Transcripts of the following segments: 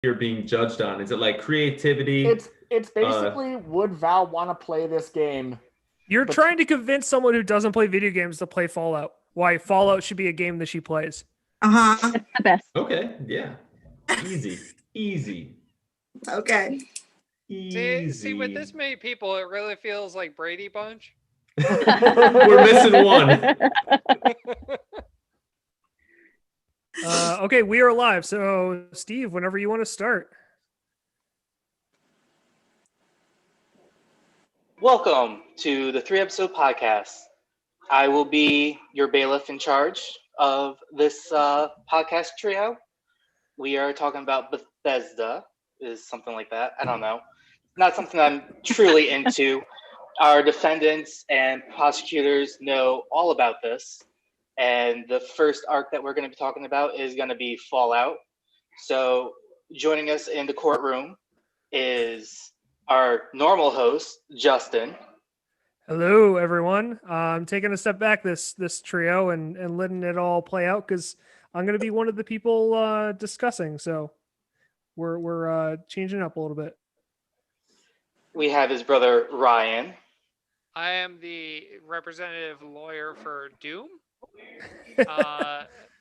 you're being judged on? Is it like creativity? It's basically, would Val want to play this game? You're trying to convince someone who doesn't play video games to play Fallout. Why Fallout should be a game that she plays. Uh-huh. It's the best. Okay, yeah. Easy. Okay. See, with this many people, it really feels like Brady Bunch. We're missing one. Okay, we are live. So, Steve, whenever you want to start. Welcome to the 3-episode podcast. I will be your bailiff in charge of this podcast trio. We are talking about Bethesda, is something like that. I don't know. Not something I'm truly into. Our defendants and prosecutors know all about this. And the first arc that we're going to be talking about is going to be Fallout. So joining us in the courtroom is our normal host, Justin. Hello, everyone. I'm taking a step back this trio and letting it all play out because I'm going to be one of the people discussing. So we're changing up a little bit. We have his brother, Ryan. I am the representative lawyer for Doom,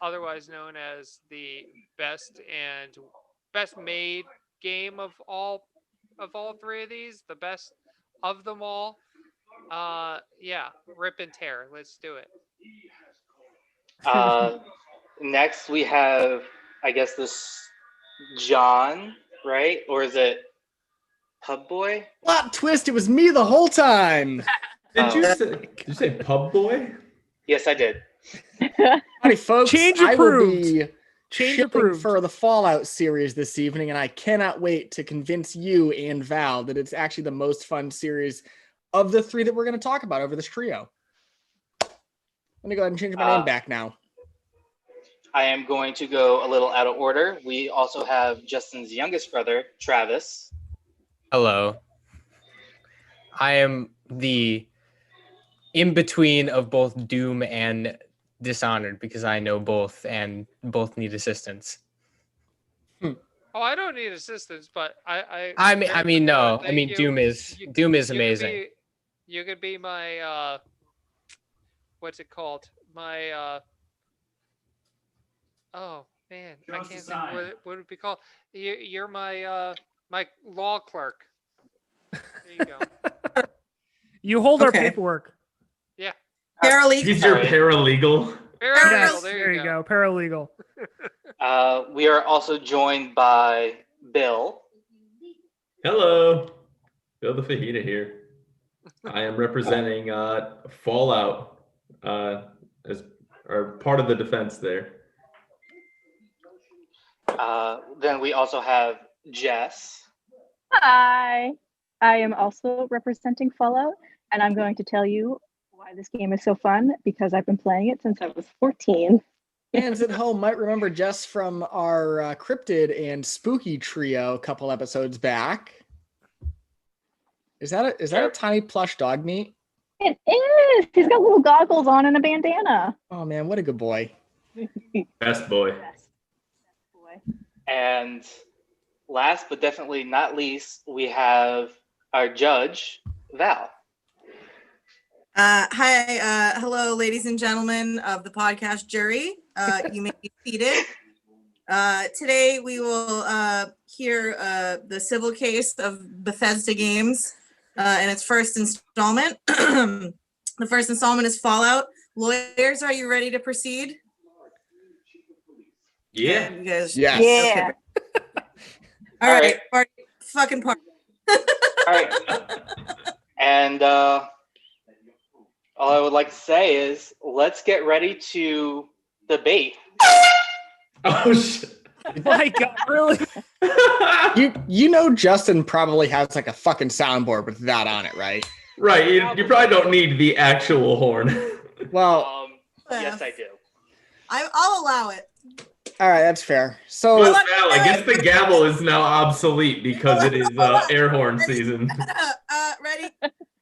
otherwise known as the best made game of all three of these, the best of them all. Yeah, rip and tear. Let's do it. Next, we have, I guess, this John, right? Or is it Pub Boy? Plot twist, it was me the whole time. Did you say Pub Boy? Yes, I did. Howdy, folks. Change I will approved. be Change shipping approved. for the Fallout series this evening, and I cannot wait to convince you and Val that it's actually the most fun series of the three that we're going to talk about over this trio. Let me go ahead and change my name back now. I am going to go a little out of order. We also have Justin's youngest brother, Travis. Hello. I am the in-between of both Doom and Dishonored because I know both and both need assistance. Oh, I don't need assistance, but Doom is amazing. You could be my what's it called? My oh man, I can't think what it would be called. You're my my law clerk. There you go. You hold our Okay. paperwork. Yeah. Paralegal. He's your paralegal. Paralegal, Yes, there you go. Paralegal. We are also joined by Bill. Hello. Bill the Fajita here. I am representing Fallout as part of the defense there. Then we also have Jess. Hi. I am also representing Fallout, and I'm going to tell you why this game is so fun because I've been playing it since I was 14. Fans at home might remember Jess from our cryptid and spooky trio a couple episodes back. Is that a tiny plush dog meat? It is. He's got little goggles on and a bandana. Oh man, what a good boy. Best boy. Best boy. And last but definitely not least, we have our judge, Val. Hi, hello, ladies and gentlemen of the podcast jury. You may be seated. Today we will hear the civil case of Bethesda Games in its first installment. The first installment is Fallout. Lawyers, are you ready to proceed? Yeah. You guys. Yes. Yeah. All right. Party, fucking party. All right. And all I would like to say is let's get ready to debate. Oh shit. My God, really? You know Justin probably has like a fucking soundboard with that on it, right? Right. You probably don't need the actual horn. Well, Yes, I do. I'll allow it. all right, that's fair. So Well, Val, I guess the gavel is now obsolete because it is air horn season. Ready?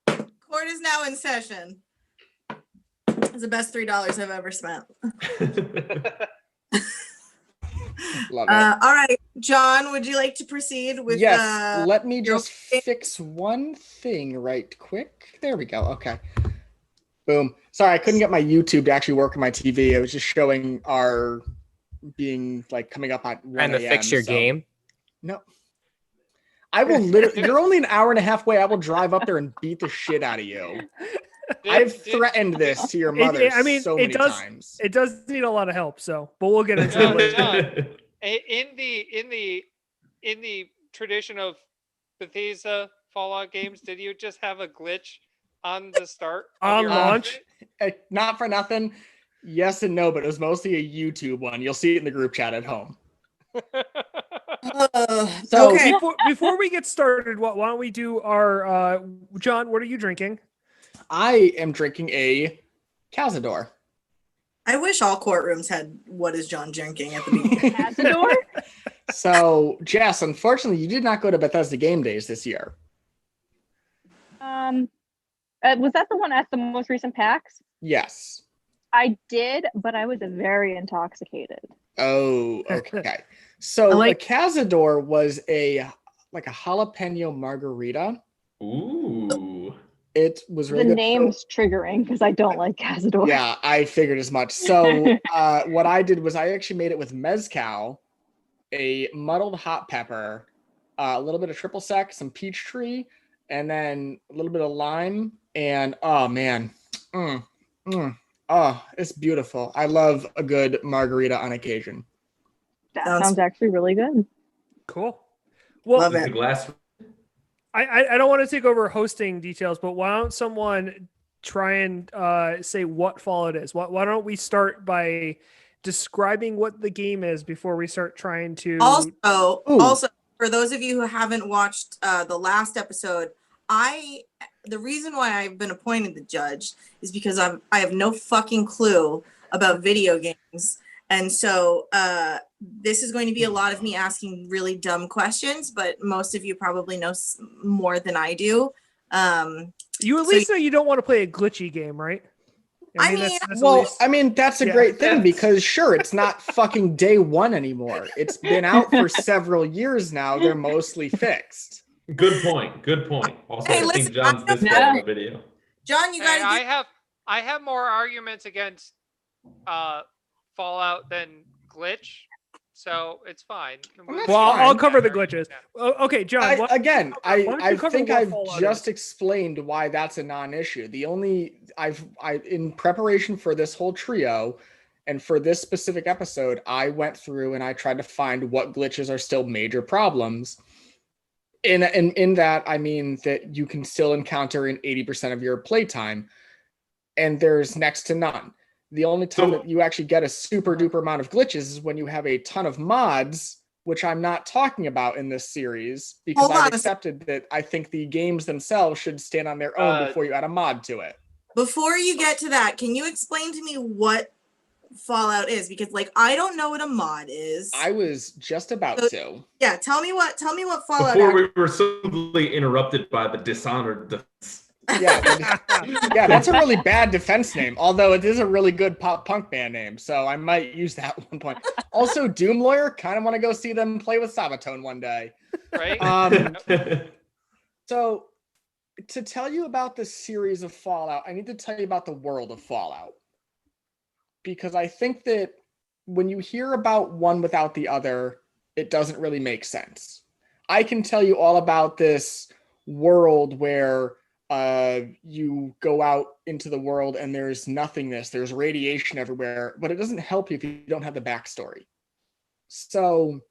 Court is now in session. It's the best $3 I've ever spent. Love it. All right, John, would you like to proceed with? Yes, let me your- just fix one thing right quick. There we go. Okay. Boom. Sorry, I couldn't get my YouTube to actually work on my TV. It was just showing our being like coming up on 1 Trying to fix your game. No. I will literally, you're only an hour and a half away. I will drive up there and beat the shit out of you. I've threatened this to your mother so many times. It does need a lot of help, so but we'll get into it later. John, in the tradition of Bethesda Fallout games, did you just have a glitch on the start of On your launch? Not for nothing. Yes and no, but it was mostly a YouTube one. You'll see it in the group chat at home. So okay. Before we get started, why don't we do our John? What are you drinking? I am drinking a Cazador. I wish all courtrooms had "What is John drinking?" at the beginning. Cazador? So, Jess, unfortunately, you did not go to Bethesda Game Days this year. Was that the one at the most recent PAX? Yes. I did, but I was very intoxicated. Oh, okay. So, a Cazador was a jalapeno margarita. Ooh. It was really The good. name's triggering because I don't like Cazador. Yeah, I figured as much. So what I did was I actually made it with mezcal, a muddled hot pepper, a little bit of triple sec, some peach tree, and then a little bit of lime. And oh man, oh, it's beautiful. I love a good margarita on occasion. That sounds actually really good. Cool. Well, Love Is it. the glass I don't want to take over hosting details, but why don't someone try and say what Fallout is? Why don't we start by describing what the game is before we start trying to Also, for those of you who haven't watched the last episode, the reason why I've been appointed the judge is because I have no fucking clue about video games. And so this is going to be a lot of me asking really dumb questions, but most of you probably know more than I do. You at least know you don't want to play a glitchy game, right? That's a great thing because sure, it's not fucking day one anymore. It's been out for several years now. They're mostly fixed. Good point. Good point. Also, Hey, I listen, think John's this Yeah. in the video. John, you Hey, gotta I have more arguments against Fallout than glitch, so it's fine. That's Well, fine. I'll cover the glitches. Okay, John. I why don't I you cover think what I've Fallout just is? explained why that's a non-issue. The only I in preparation for this whole trio and for this specific episode, I went through and I tried to find what glitches are still major problems. In that, I mean that you can still encounter in 80% of your playtime, and there's next to none. The only time that you actually get a super duper amount of glitches is when you have a ton of mods, which I'm not talking about in this series because I've accepted that I think the games themselves should stand on their own before you add a mod to it. Before you get to that, can you explain to me what Fallout is? Because I don't know what a mod is. I was just about to. Yeah, tell me what Fallout Before we were suddenly interrupted by the Dishonored. Yeah, that's a really bad defense name, although it is a really good pop punk band name, so I might use that at one point. Also, Doom Lawyer, kind of want to go see them play with Sabatone one day. Right? So, to tell you about the series of Fallout, I need to tell you about the world of Fallout. Because I think that when you hear about one without the other, it doesn't really make sense. I can tell you all about this world where you go out into the world and there's nothingness, there's radiation everywhere, but it doesn't help you if you don't have the backstory. So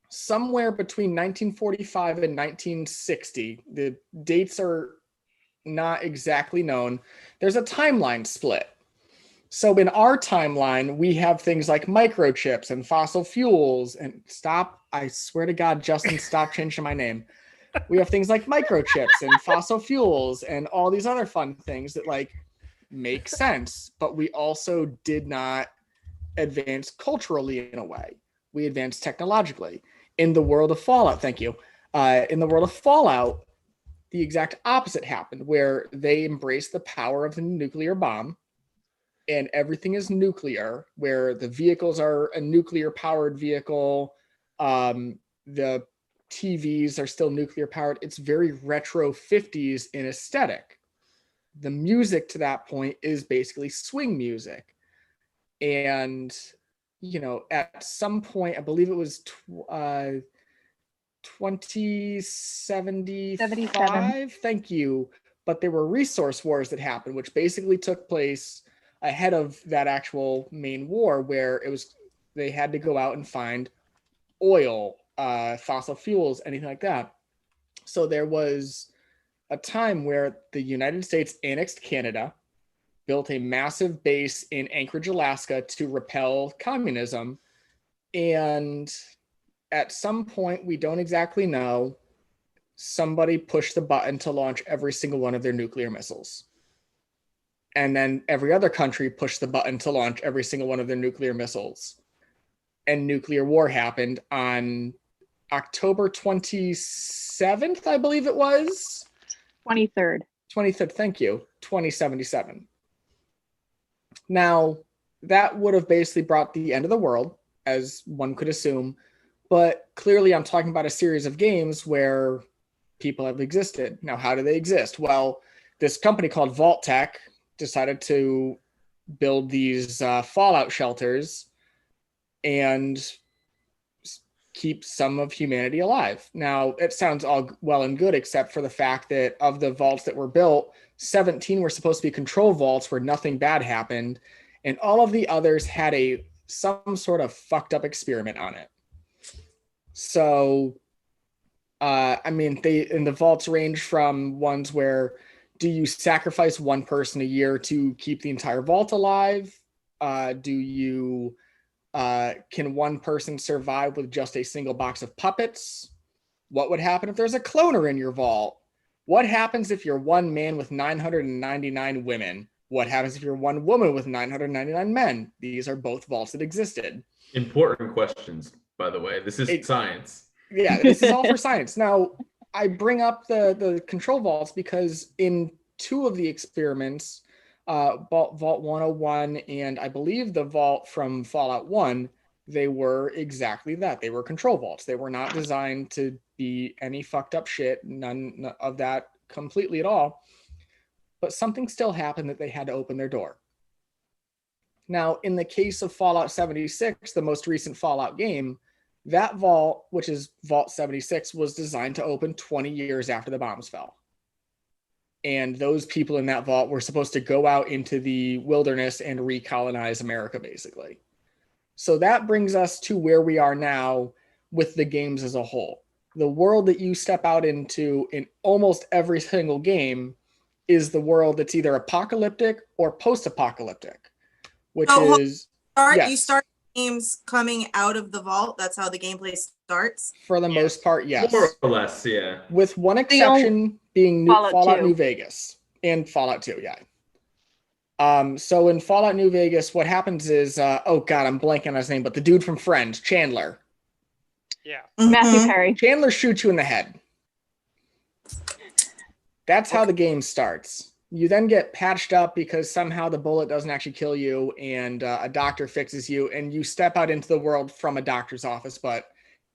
somewhere between 1945 and 1960, the dates are not exactly known, there's a timeline split. So in our timeline, we have things like microchips and fossil fuels and I swear to God, Justin, stop changing my name. We have things like microchips and fossil fuels and all these other fun things that make sense, but we also did not advance culturally in a way. We advanced technologically. In the world of Fallout, thank you. In the world of Fallout, the exact opposite happened, where they embraced the power of the nuclear bomb. and everything is nuclear, where the vehicles are a nuclear powered vehicle. The TVs are still nuclear powered. It's very retro 50s in aesthetic. The music to that point is basically swing music. And, at some point, I believe it was 2075. 77. Thank you. But there were resource wars that happened, which basically took place ahead of that actual main war, where they had to go out and find oil, fossil fuels, anything like that. So there was a time where the United States annexed Canada, built a massive base in Anchorage, Alaska to repel communism. And at some point, we don't exactly know, somebody pushed the button to launch every single one of their nuclear missiles. And then every other country pushed the button to launch every single one of their nuclear missiles. And nuclear war happened on October 27th, I believe it was. 23rd. 23rd, thank you, 2077. Now, that would have basically brought the end of the world, as one could assume. But clearly, I'm talking about a series of games where people have existed. Now, how do they exist? Well, this company called Vault Tech decided to build these fallout shelters and keep some of humanity alive. Now, it sounds all well and good, except for the fact that of the vaults that were built, 17 were supposed to be control vaults where nothing bad happened, and all of the others had some sort of fucked up experiment on it. So, the vaults range from ones where, do you sacrifice one person a year to keep the entire vault alive? Can one person survive with just a single box of puppets? What would happen if there's a cloner in your vault? What happens if you're one man with 999 women? What happens if you're one woman with 999 men? These are both vaults that existed. Important questions, by the way. This is science. Yeah, this is all for science. Now, I bring up the control vaults because in two of the experiments, Vault 101 and I believe the vault from Fallout 1, they were exactly that. They were control vaults. They were not designed to be any fucked up shit, none of that completely at all. But something still happened that they had to open their door. Now, in the case of Fallout 76, the most recent Fallout game, that vault, which is Vault 76, was designed to open 20 years after the bombs fell. And those people in that vault were supposed to go out into the wilderness and recolonize America, basically. So that brings us to where we are now with the games as a whole. The world that you step out into in almost every single game is the world that's either apocalyptic or post-apocalyptic, which is... You start games coming out of the vault. That's how the gameplay starts. For the most part, yes. More or less, yeah. With one exception being Fallout 2. New Vegas and Fallout 2, yeah. So in Fallout New Vegas, what happens is, oh God, I'm blanking on his name, but the dude from Friends, Chandler. Yeah. Matthew Perry. Chandler shoots you in the head. That's how the game starts. You then get patched up because somehow the bullet doesn't actually kill you, and a doctor fixes you, and you step out into the world from a doctor's office, but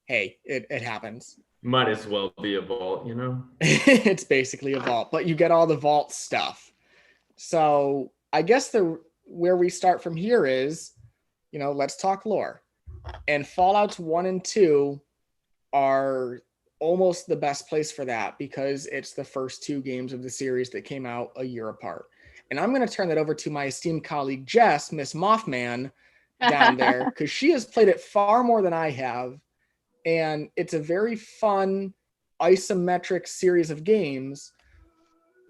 hey, it happens. Might as well be a vault, you know? It's basically a vault, but you get all the vault stuff. So I guess where we start from here is, let's talk lore. And Fallouts 1 and 2 are almost the best place for that because it's the first two games of the series that came out a year apart. And I'm going to turn that over to my esteemed colleague, Jess, Miss Mothman, down there, because she has played it far more than I have. And it's a very fun isometric series of games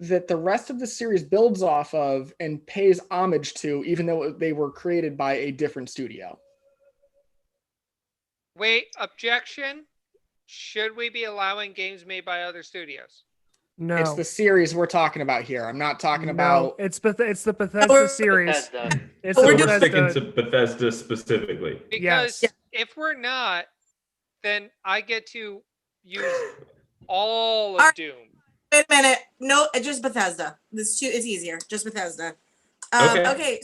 that the rest of the series builds off of and pays homage to, even though they were created by a different studio. Wait, objection? Should we be allowing games made by other studios? No, It's the series we're talking about here. I'm not talking about... It's the Bethesda series. Bethesda. It's We're the We're sticking Bethesda. to Bethesda specifically. Because Yes. if we're not, then I get to use all of Alright. Doom. Wait a minute. No, just Bethesda. It's easier. Just Bethesda. Okay.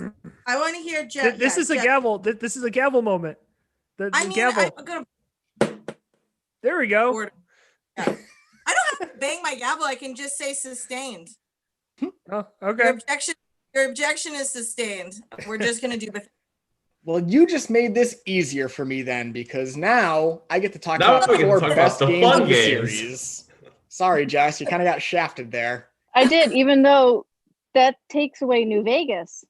I want to hear Jeff. This is a gavel. This is a gavel moment. The gavel. I'm gonna There we go. board. Yeah. I don't have to bang my gavel. I can just say sustained. Oh, okay. Your objection is sustained. We're just gonna do Bethesda. Well, you just made this easier for me then, because now I get to talk Now about we the get to four talk best about the games fun of the games. series. Sorry, Jess, you kind of got shafted there. I did, even though that takes away New Vegas.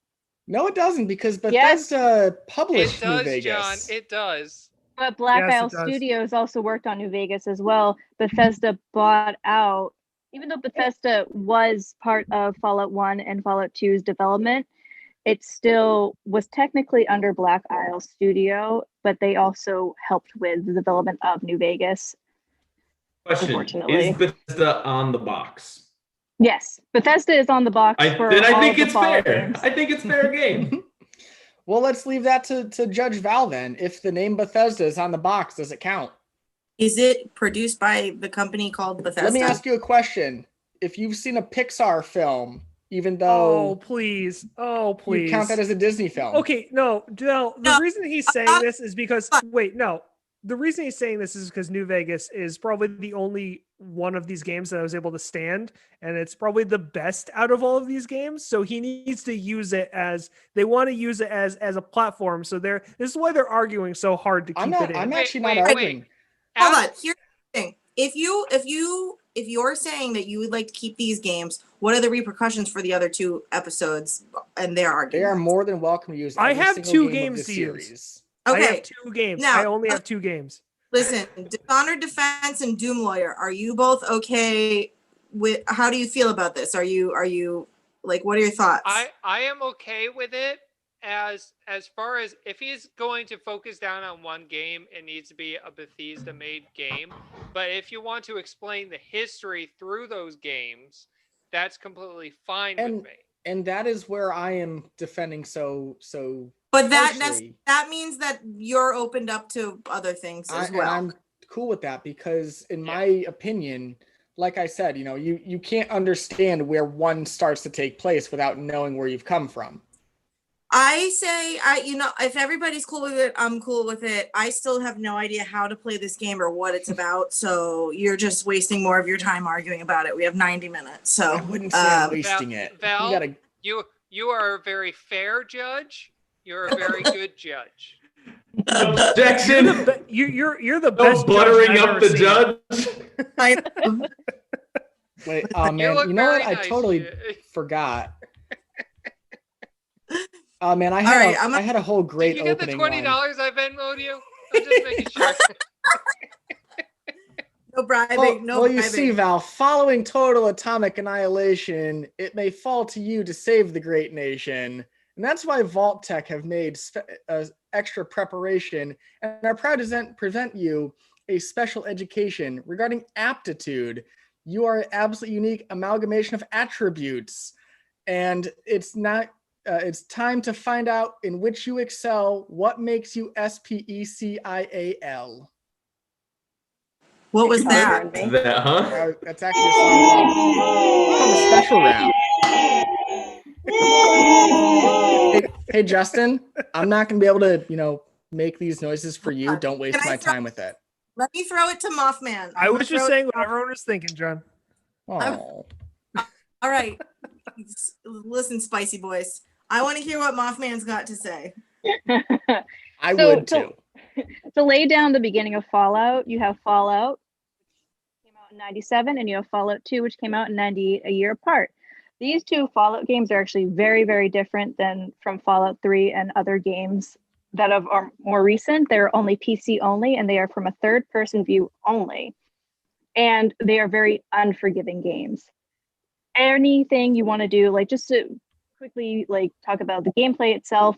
No, it doesn't, because Yes. Bethesda It published New does, Vegas. John. It does. But Black Yes, it Isle does. Studios also worked on New Vegas as well. Bethesda bought out, even though Bethesda was part of Fallout 1 and Fallout 2's development, it still was technically under Black Isle Studio, but they also helped with the development of New Vegas. Question: Unfortunately. Is Bethesda on the box? Yes, Bethesda is on the box for Then I all think of the it's Fallout fair. games. I think it's fair game. Well, let's leave that to Judge Val then. If the name Bethesda is on the box, does it count? Is it produced by the company called Bethesda? Let me ask you a question. If you've seen a Pixar film, even Oh, though please. Oh, you please. count that as a Disney film. Okay, no. The No. reason he's saying this is because wait, no. The reason he's saying this is because New Vegas is probably the only one of these games that I was able to stand, and it's probably the best out of all of these games. So he needs to use it as they want to use it as a platform. So this is why they're arguing so hard to keep it in. I'm Wait, actually not wait, arguing. Hold on. Here's the thing. If you're saying that you would like to keep these games, what are the repercussions for the other two episodes and their They argument? are more than welcome to use. I every have single two game of games the to use. series. I Okay. have 2 games. Now, I only have 2 games. Listen, Dishonored Defense and Doom Lawyer, are you both okay with, how do you feel about this? Are you like, what are your thoughts? I am okay with it as far as if he's going to focus down on one game, it needs to be a Bethesda made game. But if you want to explain the history through those games, that's completely fine with me. And that is where I am defending so But harshly. that means that you're opened up to other things as well. And I'm cool with that because in my opinion, like I said, you can't understand where one starts to take place without knowing where you've come from. I say, if everybody's cool with it, I'm cool with it. I still have no idea how to play this game or what it's about. So you're just wasting more of your time arguing about it. We have 90 minutes. So I wouldn't say I'm wasting it. Val, you are a very fair judge. You're a very good judge. Objection. You're the No best buttering judge I've up ever the seen. judge. Wait, oh man, look you know what? very I nice, totally Jay. forgot. Oh man, I had a whole great Did you get the opening $20 line. I Venmo'd you? I'm just making sure. no bribing, Well, no well, bribing. you see, Val, following total atomic annihilation, it may fall to you to save the great nation. And that's why Vault Tech have made extra preparation and are proud to present you a special education regarding aptitude. You are an absolutely unique amalgamation of attributes. And it's time to find out in which you excel, what makes you SPECIAL. What was that? That, huh? That's actually a song called the Special Round. Hey, Justin, I'm not going to be able to, make these noises for you. Don't waste my time with it. Let me throw it to Mothman. I was just saying what everyone was thinking, John. Oh. All right. Listen, spicy boys. I want to hear what Mothman's got to say. I would too. To lay down the beginning of Fallout, you have Fallout, which came out in 97, and you have Fallout 2, which came out in 98, a year apart. These two Fallout games are actually very, very different than from Fallout 3 and other games that are more recent. They're only PC only, and they are from a third-person view only. And they are very unforgiving games. Anything you want to do, like just to quickly talk about the gameplay itself,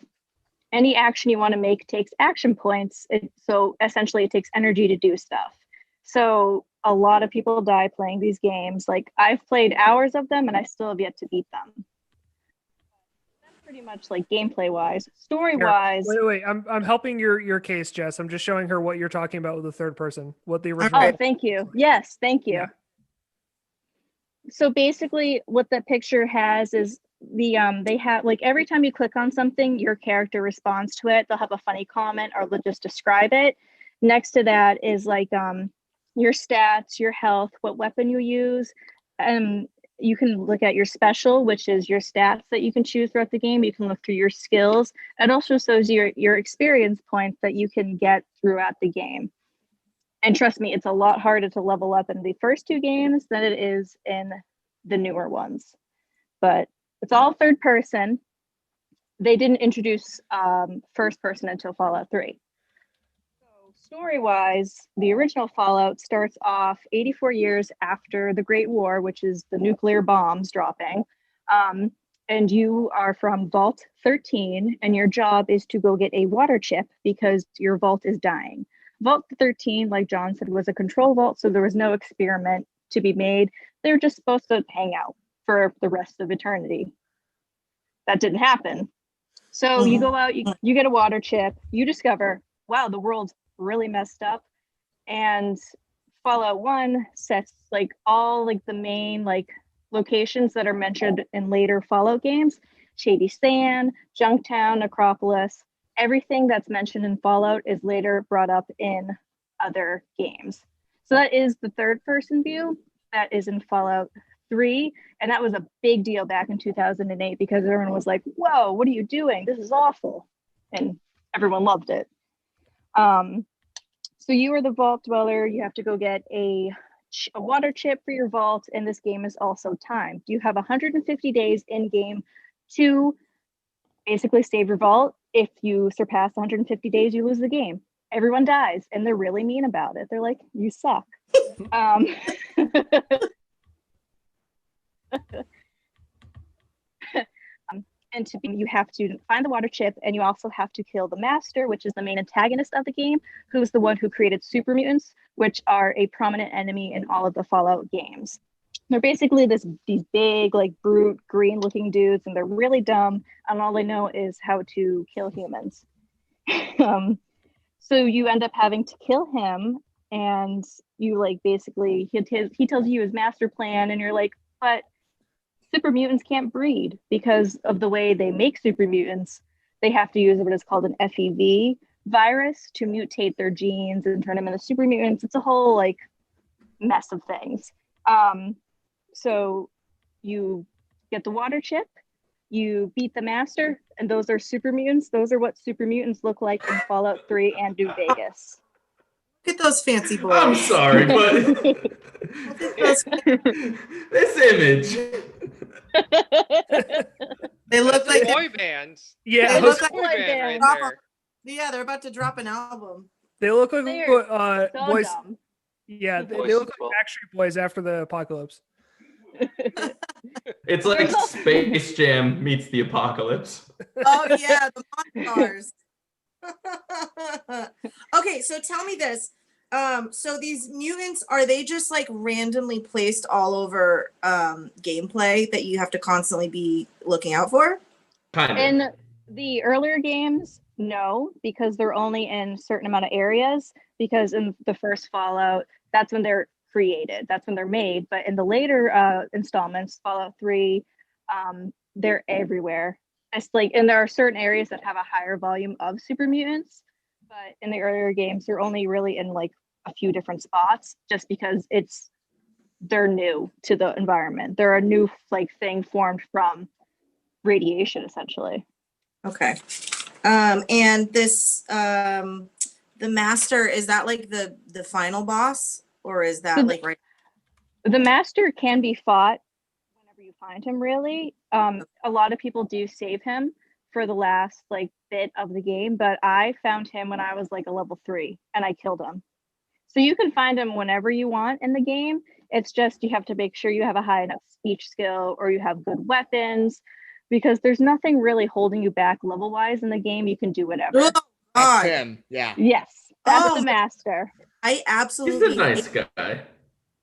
any action you want to make takes action points. So essentially it takes energy to do stuff. So a lot of people die playing these games. Like I've played hours of them and I still have yet to beat them. That's pretty much gameplay wise. Story wise. Wait. I'm helping your case, Jess. I'm just showing her what you're talking about with the third person. What the original. Oh, thank you. Yes, thank you. Yeah. So basically what that picture has is they have like every time you click on something, your character responds to it. They'll have a funny comment or they'll just describe it. Next to that is like your stats, your health, what weapon you use. You can look at your special, which is your stats that you can choose throughout the game. You can look through your skills. It also shows your experience points that you can get throughout the game. And trust me, it's a lot harder to level up in the first 2 games than it is in the newer ones. But it's all third person. They didn't introduce first person until Fallout 3. Story-wise, the original Fallout starts off 84 years after the Great War, which is the nuclear bombs dropping. And you are from Vault 13, and your job is to go get a water chip because your vault is dying. Vault 13, like John said, was a control vault, so there was no experiment to be made. They were just supposed to hang out for the rest of eternity. That didn't happen. So you go out, you get a water chip, you discover, wow, the world's really messed up. And Fallout 1 sets like all like the main like locations that are mentioned in later Fallout games. Shady Sand, Junktown, Necropolis, everything that's mentioned in Fallout is later brought up in other games. So that is the third person view that is in Fallout 3. And that was a big deal back in 2008 because everyone was like, whoa, what are you doing? This is awful. And everyone loved it. So you are the vault dweller. You have to go get a water chip for your vault, and this game is also timed. You have 150 days in game to basically save your vault. If you surpass 150 days, you lose the game. Everyone dies, and they're really mean about it. They're like, you suck. And you have to find the water chip, and you also have to kill the master, which is the main antagonist of the game, who's the one who created super mutants, which are a prominent enemy in all of the Fallout games. They're basically these big, like brute, green-looking dudes, and they're really dumb, and all they know is how to kill humans. So you end up having to kill him, and you like basically he tells you his master plan, and you're like, but super mutants can't breed because of the way they make super mutants. They have to use what is called an FEV virus to mutate their genes and turn them into super mutants. It's a whole like mess of things. So you get the water chip, you beat the master, and those are super mutants. Those are what super mutants look like in Fallout 3 and New Vegas. Look at those fancy boys. I'm sorry, but this image. They look like boy bands. Yeah, They look like Boy band boy right there. yeah, they're about to drop an album. they look like They're so boys. dumb. Yeah, they Boys look like Bowl. Backstreet Boys after the apocalypse. It's like Space Jam meets the apocalypse. Oh yeah, the Monstars. Okay, so tell me this. So these mutants, are they just like randomly placed all over gameplay that you have to constantly be looking out for? Kind of. In the earlier games, no, because they're only in a certain amount of areas. Because in the first Fallout, that's when they're created, that's when they're made. But in the later installments, Fallout 3, they're everywhere. It's like, and there are certain areas that have a higher volume of super mutants. But in the earlier games, they're only really in like a few different spots, just because they're new to the environment. They're a new like thing formed from radiation, essentially. Okay. And this the master, is that like the final boss, or is that So like right? The master can be fought whenever you find him, really. A lot of people do save him for the last like bit of the game, but I found him when I was like a level 3 and I killed him. So you can find him whenever you want in the game. It's just you have to make sure you have a high enough speech skill or you have good weapons, because there's nothing really holding you back level wise in the game. You can do whatever. Oh, That's God. him. Yeah. Yes, that's Oh, the master. I He's absolutely a nice hate- guy.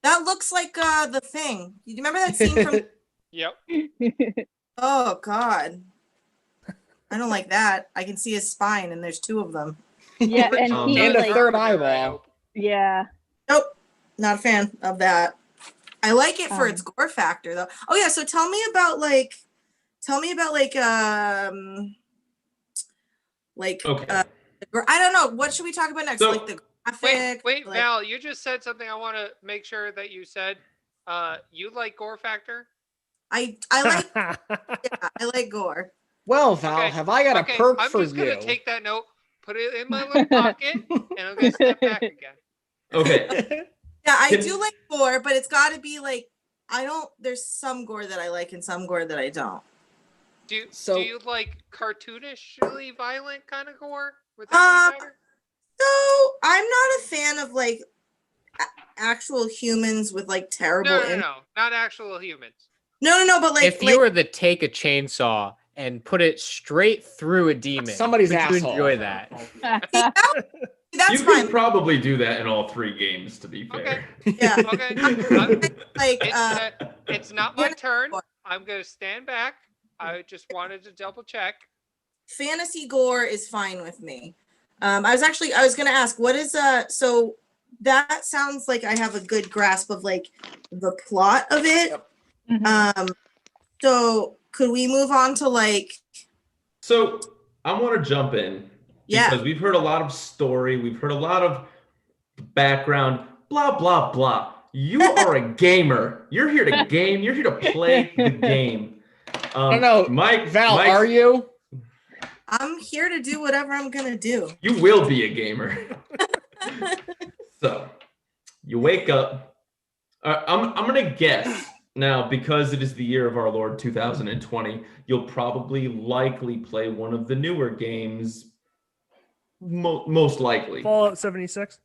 That looks like the thing. You remember that scene from Yep. Oh God. I don't like that. I can see his spine and there's 2 of them. Yeah, and he And a like, third I eyeball. hope. yeah. Nope. Not a fan of that. I like it for Um, its gore factor though. Oh yeah, so tell me tell me about Okay. I don't know. What should we talk about next? So- Like the graphic. Wait, like, Val, you just said something I want to make sure that you said. You like gore factor? I like I like gore. Well, Val, Okay, have I got Okay, a perk I'm for just you? gonna take that note, put it in my little pocket, and I'm gonna step back again. Okay. Yeah, I Can- do like gore, but it's got to be like there's some gore that I like and some gore that I don't. Do So- you like cartoonishly violent kind of gore? Would that be better? So I'm not a fan of like actual humans with like terrible. No, not actual humans. No, but like if you were to take a chainsaw and put it straight through a demon, Somebody's would you asshole. enjoy that? that's you fine. could probably do that in all 3 games, to be fair. Yeah. Okay, Like it's not my turn. I'm gonna stand back. I just wanted to double check. fantasy gore is fine with me. I was gonna ask, what is so that sounds like I have a good grasp of like the plot of it. Mhm. So could we move on to like So I want to jump in because we've heard a lot of story, we've heard a lot of background, blah blah blah. You are a gamer. You're here to game. You're here to play the game. I don't know, Mike. Val, Mike, are you? I'm here to do whatever I'm gonna do. You will be a gamer. So you wake up. I'm gonna guess now, because it is the year of our Lord 2020. You'll probably likely play one of the newer games. Most likely. Fallout 76.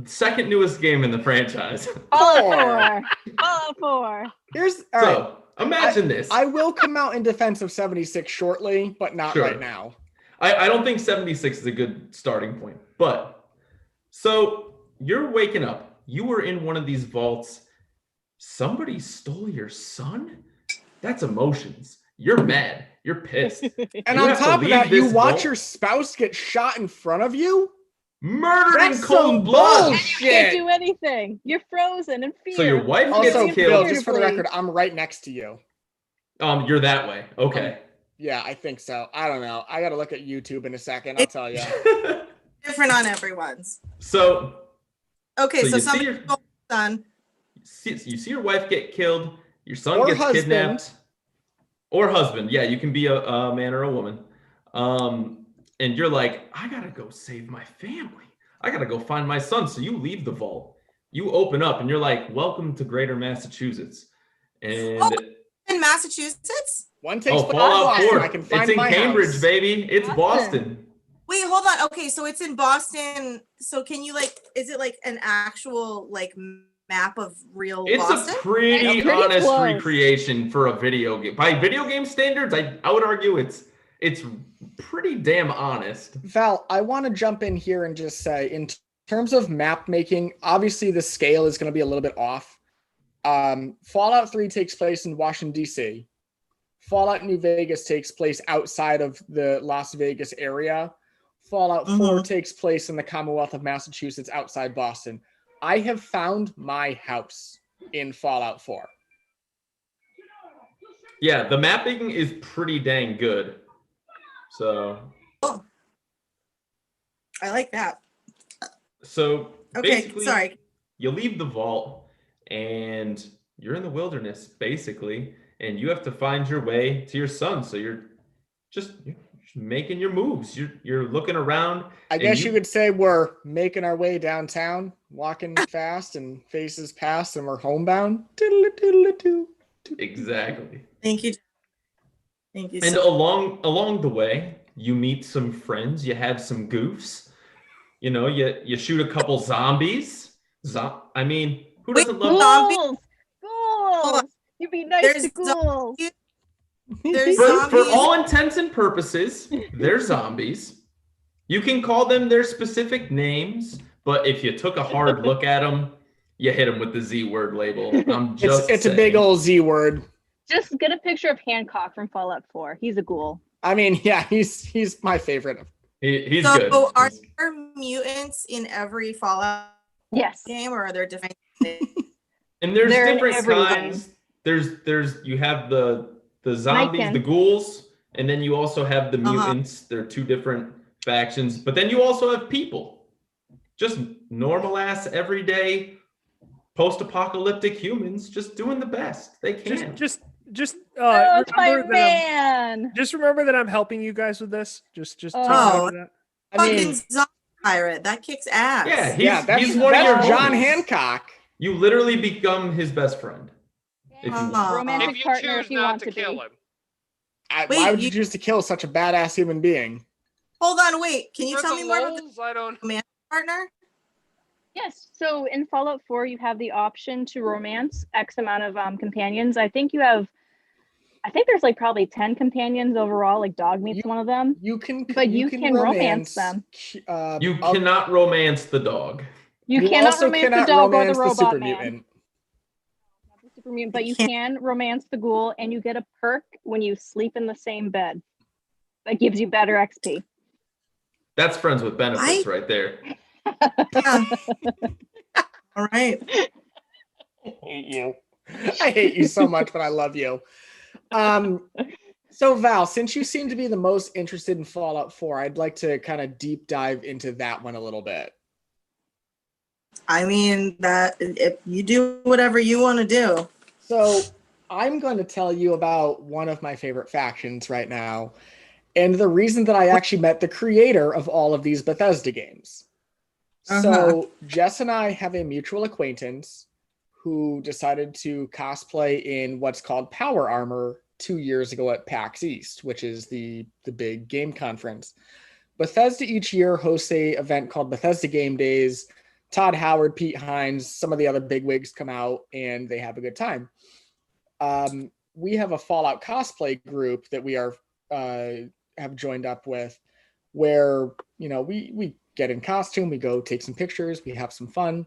Second newest game in the franchise. Fallout 4. Fallout 4. Here's all right. So imagine this. I will come out in defense of 76 shortly, but not Sure. right now. I don't think 76 is a good starting point. But so you're waking up. You were in one of these vaults. Somebody stole your son? That's emotions. You're mad. You're pissed. And You on have to top of leave that, you this watch vault. your spouse get shot in front of you? Murdered in That's cold some blood. bullshit. Can't do anything. You're frozen in fear. So your wife Also, gets Phil, killed. just for the record, I'm right next to you. You're that way. Okay. Yeah, I think so. I don't know. I got to look at YouTube in a second. I'll tell you. Different on everyone's. So Okay, So so you see somebody your- stole my son. you see your wife get killed. Your son Or gets husband. kidnapped. Or husband. Yeah, you can be a man or a woman. And you're like, I gotta go save my family. I gotta go find my son. So you leave the vault. You open up and you're like, welcome to Greater Massachusetts. And In Massachusetts? One takes place in Fallout Boston. 4. I can find It's in my Cambridge, house. baby. It's Boston. Boston. Wait, hold on. Okay, so it's in Boston. So can you is it like an actual map of real It's Boston? a pretty It's pretty honest close. recreation for a video game. By video game standards, I would argue it's pretty damn honest. Val, I want to jump in here and just say, in terms of map making, obviously the scale is going to be a little bit off. Fallout 3 takes place in Washington, D.C. Fallout New Vegas takes place outside of the Las Vegas area. Fallout 4 takes place in the Commonwealth of Massachusetts outside Boston. I have found my house in Fallout 4. Yeah, the mapping is pretty dang good. So I like that. So Okay, basically, sorry. you leave the vault and you're in the wilderness, basically, and you have to find your way to your son. So you're just making your moves. You're looking around. I and guess you could say we're making our way downtown, walking fast, and faces past, and we're homebound. Toodle-a-toodle-a-too. Exactly. Thank you. Thank you. And So along the way, you meet some friends. You have some goofs. You know, you shoot a couple zombies. I mean, who doesn't love Zombie- Ghouls! Ghouls! You be nice There's to ghouls. there's for zombies. all intents and purposes, they're zombies. You can call them their specific names, but if you took a hard look at them, you hit them with the Z word label. I'm just It's a big saying. old Z word. Just get a picture of Hancock from Fallout 4. He's a ghoul. I mean, yeah, he's my favorite. He's So good. are there mutants in every Fallout Yes. game, or are there different? And there's They're in different every kinds. There's you have the the zombies, the Niken. ghouls, and then you also have the Uh-huh. mutants. They're two different factions. But then you also have people, just normal ass, everyday, post-apocalyptic humans, just doing the best they can. Just Oh, it's my remember that man. just remember that I'm helping you guys with this. Just take Oh. note of that. I Fucking mean, zombie pirate. That kicks ass. Yeah, that's he's one of your John homies. Hancock. You literally become his best friend. If you Aw. Romantic If you partner choose if you not want to to kill be. him. Wait, Why would you you- choose to kill such a badass human being? Hold on, wait. Can you For tell the me more about lulz, I don't. the partner? Yes. So in Fallout 4, you have the option to romance X amount of companions. I think there's like probably 10 companions overall. Like Dogmeat's one of them. You can, But you can romance them. You cannot romance the dog. You You cannot also romance cannot the dog or the romance the robot super man. mutant. Not the super mutant, but You you can't- can romance the ghoul, and you get a perk when you sleep in the same bed. That gives you better XP. That's friends with benefits right there. Yeah. All right. I hate you. I hate you so much, but I love you. So Val, since you seem to be the most interested in Fallout 4, I'd like to kind of deep dive into that one a little bit. I mean that if you do whatever you want to do. So I'm going to tell you about one of my favorite factions right now, and the reason that I actually met the creator of all of these Bethesda games. So Jess and I have a mutual acquaintance who decided to cosplay in what's called Power Armor 2 years ago at PAX East, which is the big game conference. Bethesda each year hosts a event called Bethesda Game Days. Todd Howard, Pete Hines, some of the other bigwigs come out and they have a good time. We have a Fallout cosplay group that we have joined up with, where we get in costume, we go take some pictures, we have some fun.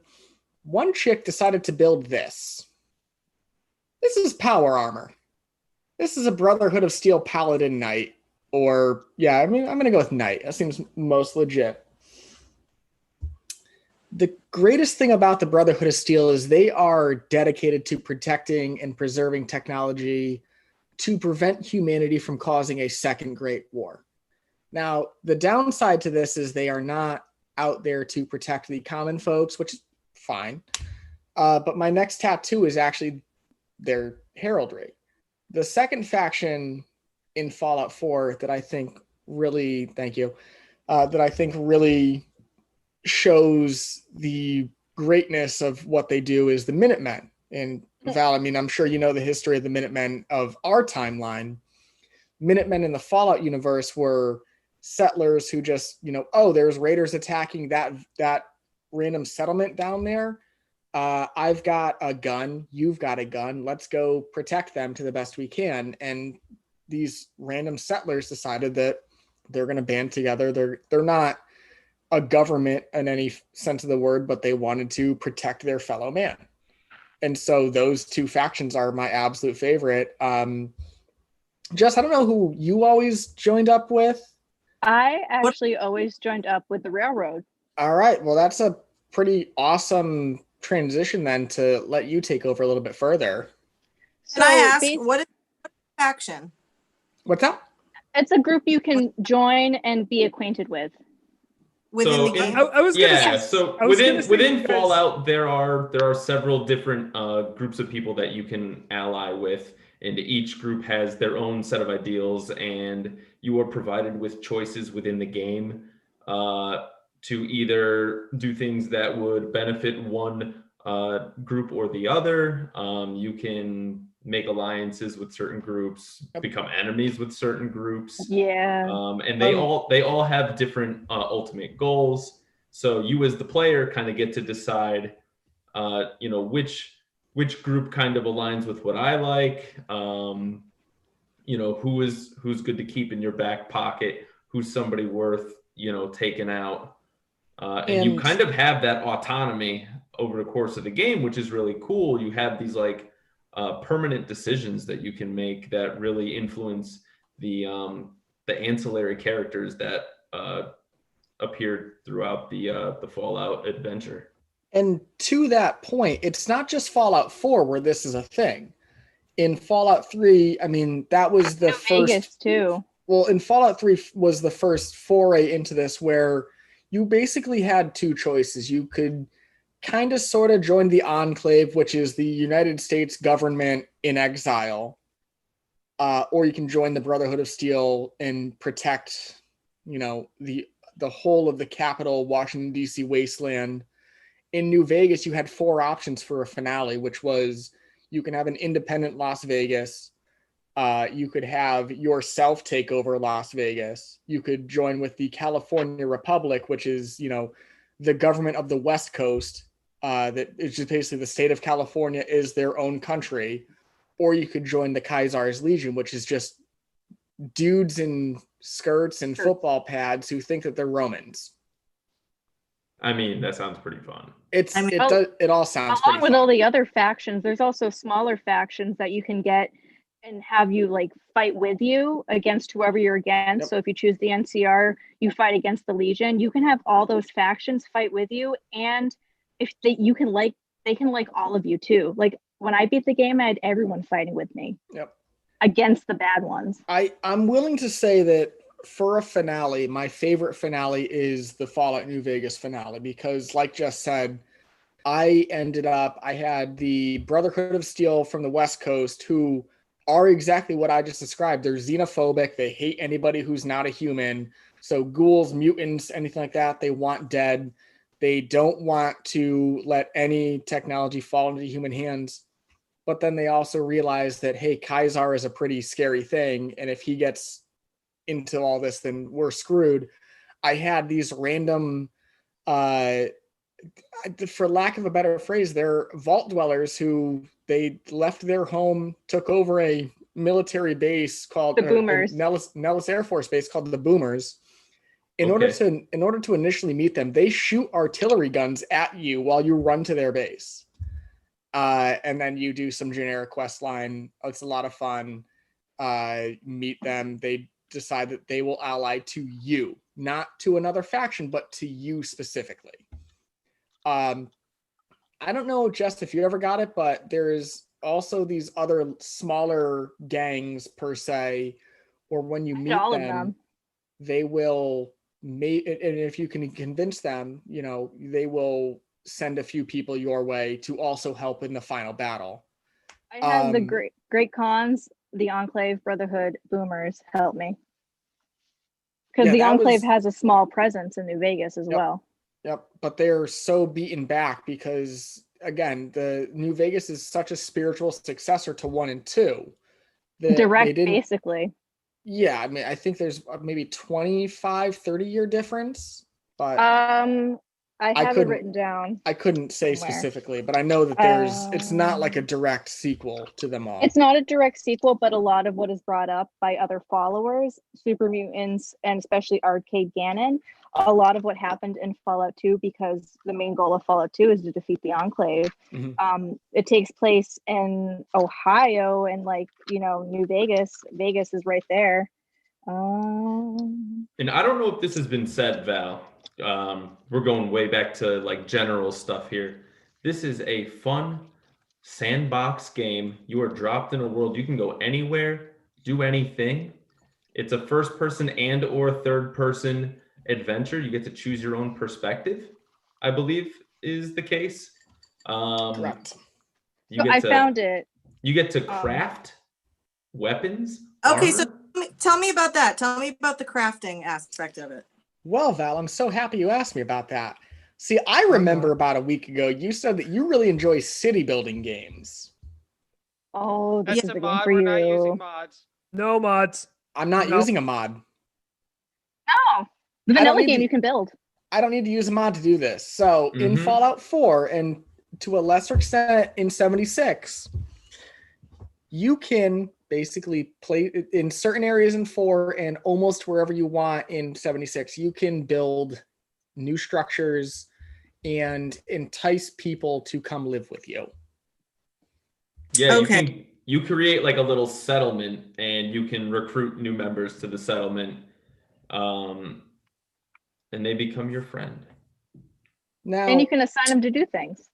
One chick decided to build this. This is Power Armor. This is a Brotherhood of Steel Paladin Knight, or I'm gonna go with Knight. That seems most legit. The greatest thing about the Brotherhood of Steel is they are dedicated to protecting and preserving technology to prevent humanity from causing a second Great War. Now, the downside to this is they are not out there to protect the common folks, which is fine. But my next tattoo is actually their heraldry. The second faction in Fallout 4 that I think really, really shows the greatness of what they do is the Minutemen. And Val, I mean, I'm sure you know the history of the Minutemen of our timeline. Minutemen in the Fallout universe were settlers who just, there's raiders attacking that random settlement down there. I've got a gun, you've got a gun, let's go protect them to the best we can. And these random settlers decided that they're going to band together. They're not a government in any sense of the word, but they wanted to protect their fellow man. And so those two factions are my absolute favorite. Jess, I don't know who you always joined up with. I actually always joined up with the railroad. All right. Well, that's a pretty awesome transition then to let you take over a little bit further. Can I ask what is faction? What's that? It's a group you can join and be acquainted with. Within the game? I was gonna say, so I was gonna within say you guys- Fallout, there are several different groups of people that you can ally with, and each group has their own set of ideals, and you are provided with choices within the game to either do things that would benefit one group or the other. You can make alliances with certain groups, become enemies with certain groups. Yeah. And they all have different ultimate goals. So you as the player kind of get to decide, which group kind of aligns with what I like. Who's good to keep in your back pocket, who's somebody worth taking out. And you kind of have that autonomy over the course of the game, which is really cool. You have these permanent decisions that you can make that really influence the ancillary characters that appeared throughout the Fallout adventure. And to that point, it's not just Fallout 4 where this is a thing. in Fallout 3, I mean, that was the New first. Vegas too. Well, in Fallout 3 was the first foray into this where you basically had two choices. You could kind of sort of join the Enclave, which is the United States government in exile, or you can join the Brotherhood of Steel and protect, the whole of the capital, Washington, D.C. wasteland. In New Vegas, you had four options for a finale, which was you can have an independent Las Vegas. You could have yourself take over Las Vegas. You could join with the California Republic, which is, the government of the West Coast. That is just basically the state of California is their own country. Or you could join the Kaiser's Legion, which is just dudes in skirts and football pads who think that they're Romans. I mean, that sounds pretty fun. It all sounds Along pretty with fun. all the other factions, there's also smaller factions that you can get and have you like fight with you against whoever you're against. Yep. So if you choose the NCR, you fight against the Legion. You can have all those factions fight with you, and if they can like all of you too. Like when I beat the game, I had everyone fighting with me. Yep. Against the bad ones. I'm willing to say that for a finale, my favorite finale is the Fallout New Vegas finale because, like Jess said, I had the Brotherhood of Steel from the West Coast who are exactly what I just described. They're xenophobic. They hate anybody who's not a human. So ghouls, mutants, anything like that, they want dead. They don't want to let any technology fall into human hands. But then they also realize that, hey, Kaiser is a pretty scary thing. And if he gets into all this, then we're screwed. I had these random, for lack of a better phrase, they're vault dwellers who they left their home, took over a military base called the Boomers. Nellis Air Force Base called the Boomers. In order to initially meet them, they shoot artillery guns at you while you run to their base. And then you do some generic quest line. It's a lot of fun. Meet them. They decide that they will ally to you, not to another faction, but to you specifically. I don't know, Jess, if you ever got it, but there's also these other smaller gangs per se, or when you meet them, they will and if you can convince them, they will send a few people your way to also help in the final battle. I have the great cons, the Enclave, Brotherhood, Boomers help me. Because the Enclave has a small presence in New Vegas as well. Yep, but they're so beaten back because, again, the New Vegas is such a spiritual successor to 1 and 2. Direct, basically. Yeah, I mean, I think there's maybe 25, 30-year difference. But I have it written down. I couldn't say specifically, but I know that it's not like a direct sequel to them all. It's not a direct sequel, but a lot of what is brought up by other followers, Super Mutants, and especially Arcade Gannon, a lot of what happened in Fallout 2, because the main goal of Fallout 2 is to defeat the Enclave. Mm-hmm. It takes place in Ohio and New Vegas. Vegas is right there. And I don't know if this has been said, Val. We're going way back to general stuff here. This is a fun sandbox game. You are dropped in a world. You can go anywhere, do anything. It's a first person and or third person adventure. You get to choose your own perspective, I believe is the case. Correct. I found it. You get to craft weapons. Okay, armor. so tell me about that. Tell me about the crafting aspect of it. Well, Val, I'm so happy you asked me about that. See, I remember about a week ago, you said that you really enjoy city building games. Oh, this is a the mod. game for We're you. not using mods. No mods. I'm not using a mod. No, the vanilla game you can build. I don't need to use a mod to do this. So in Fallout 4 and to a lesser extent in 76, you can basically play in certain areas in 4 and almost wherever you want in 76. You can build new structures and entice people to come live with you. Yeah, okay. You create a little settlement and you can recruit new members to the settlement. And they become your friend. Now, and you can assign them to do things.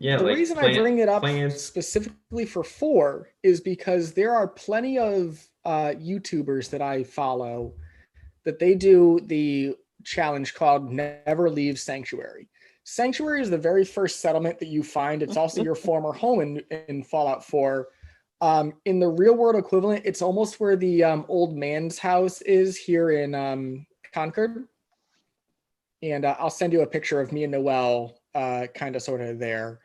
Yeah, The like reason I bring it up plants. specifically for 4 is because there are plenty of YouTubers that I follow that they do the challenge called Never Leave Sanctuary. Sanctuary is the very first settlement that you find. It's also your former home in Fallout 4. In the real world equivalent, it's almost where the old man's house is here in Concord. And I'll send you a picture of me and Noel kind of sort of there.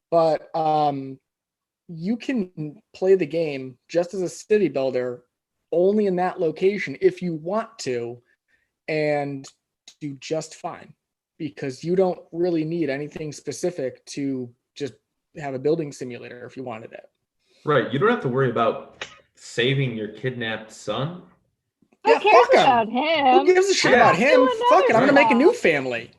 But you can play the game just as a city builder only in that location if you want to, and do just fine, because you don't really need anything specific to just have a building simulator if you wanted it. Right. You don't have to worry about saving your kidnapped son. Who Yeah, cares fuck 'em. about him? Who gives a shit Yeah. about him? Do Fuck it, I'm gonna another make a new job. family.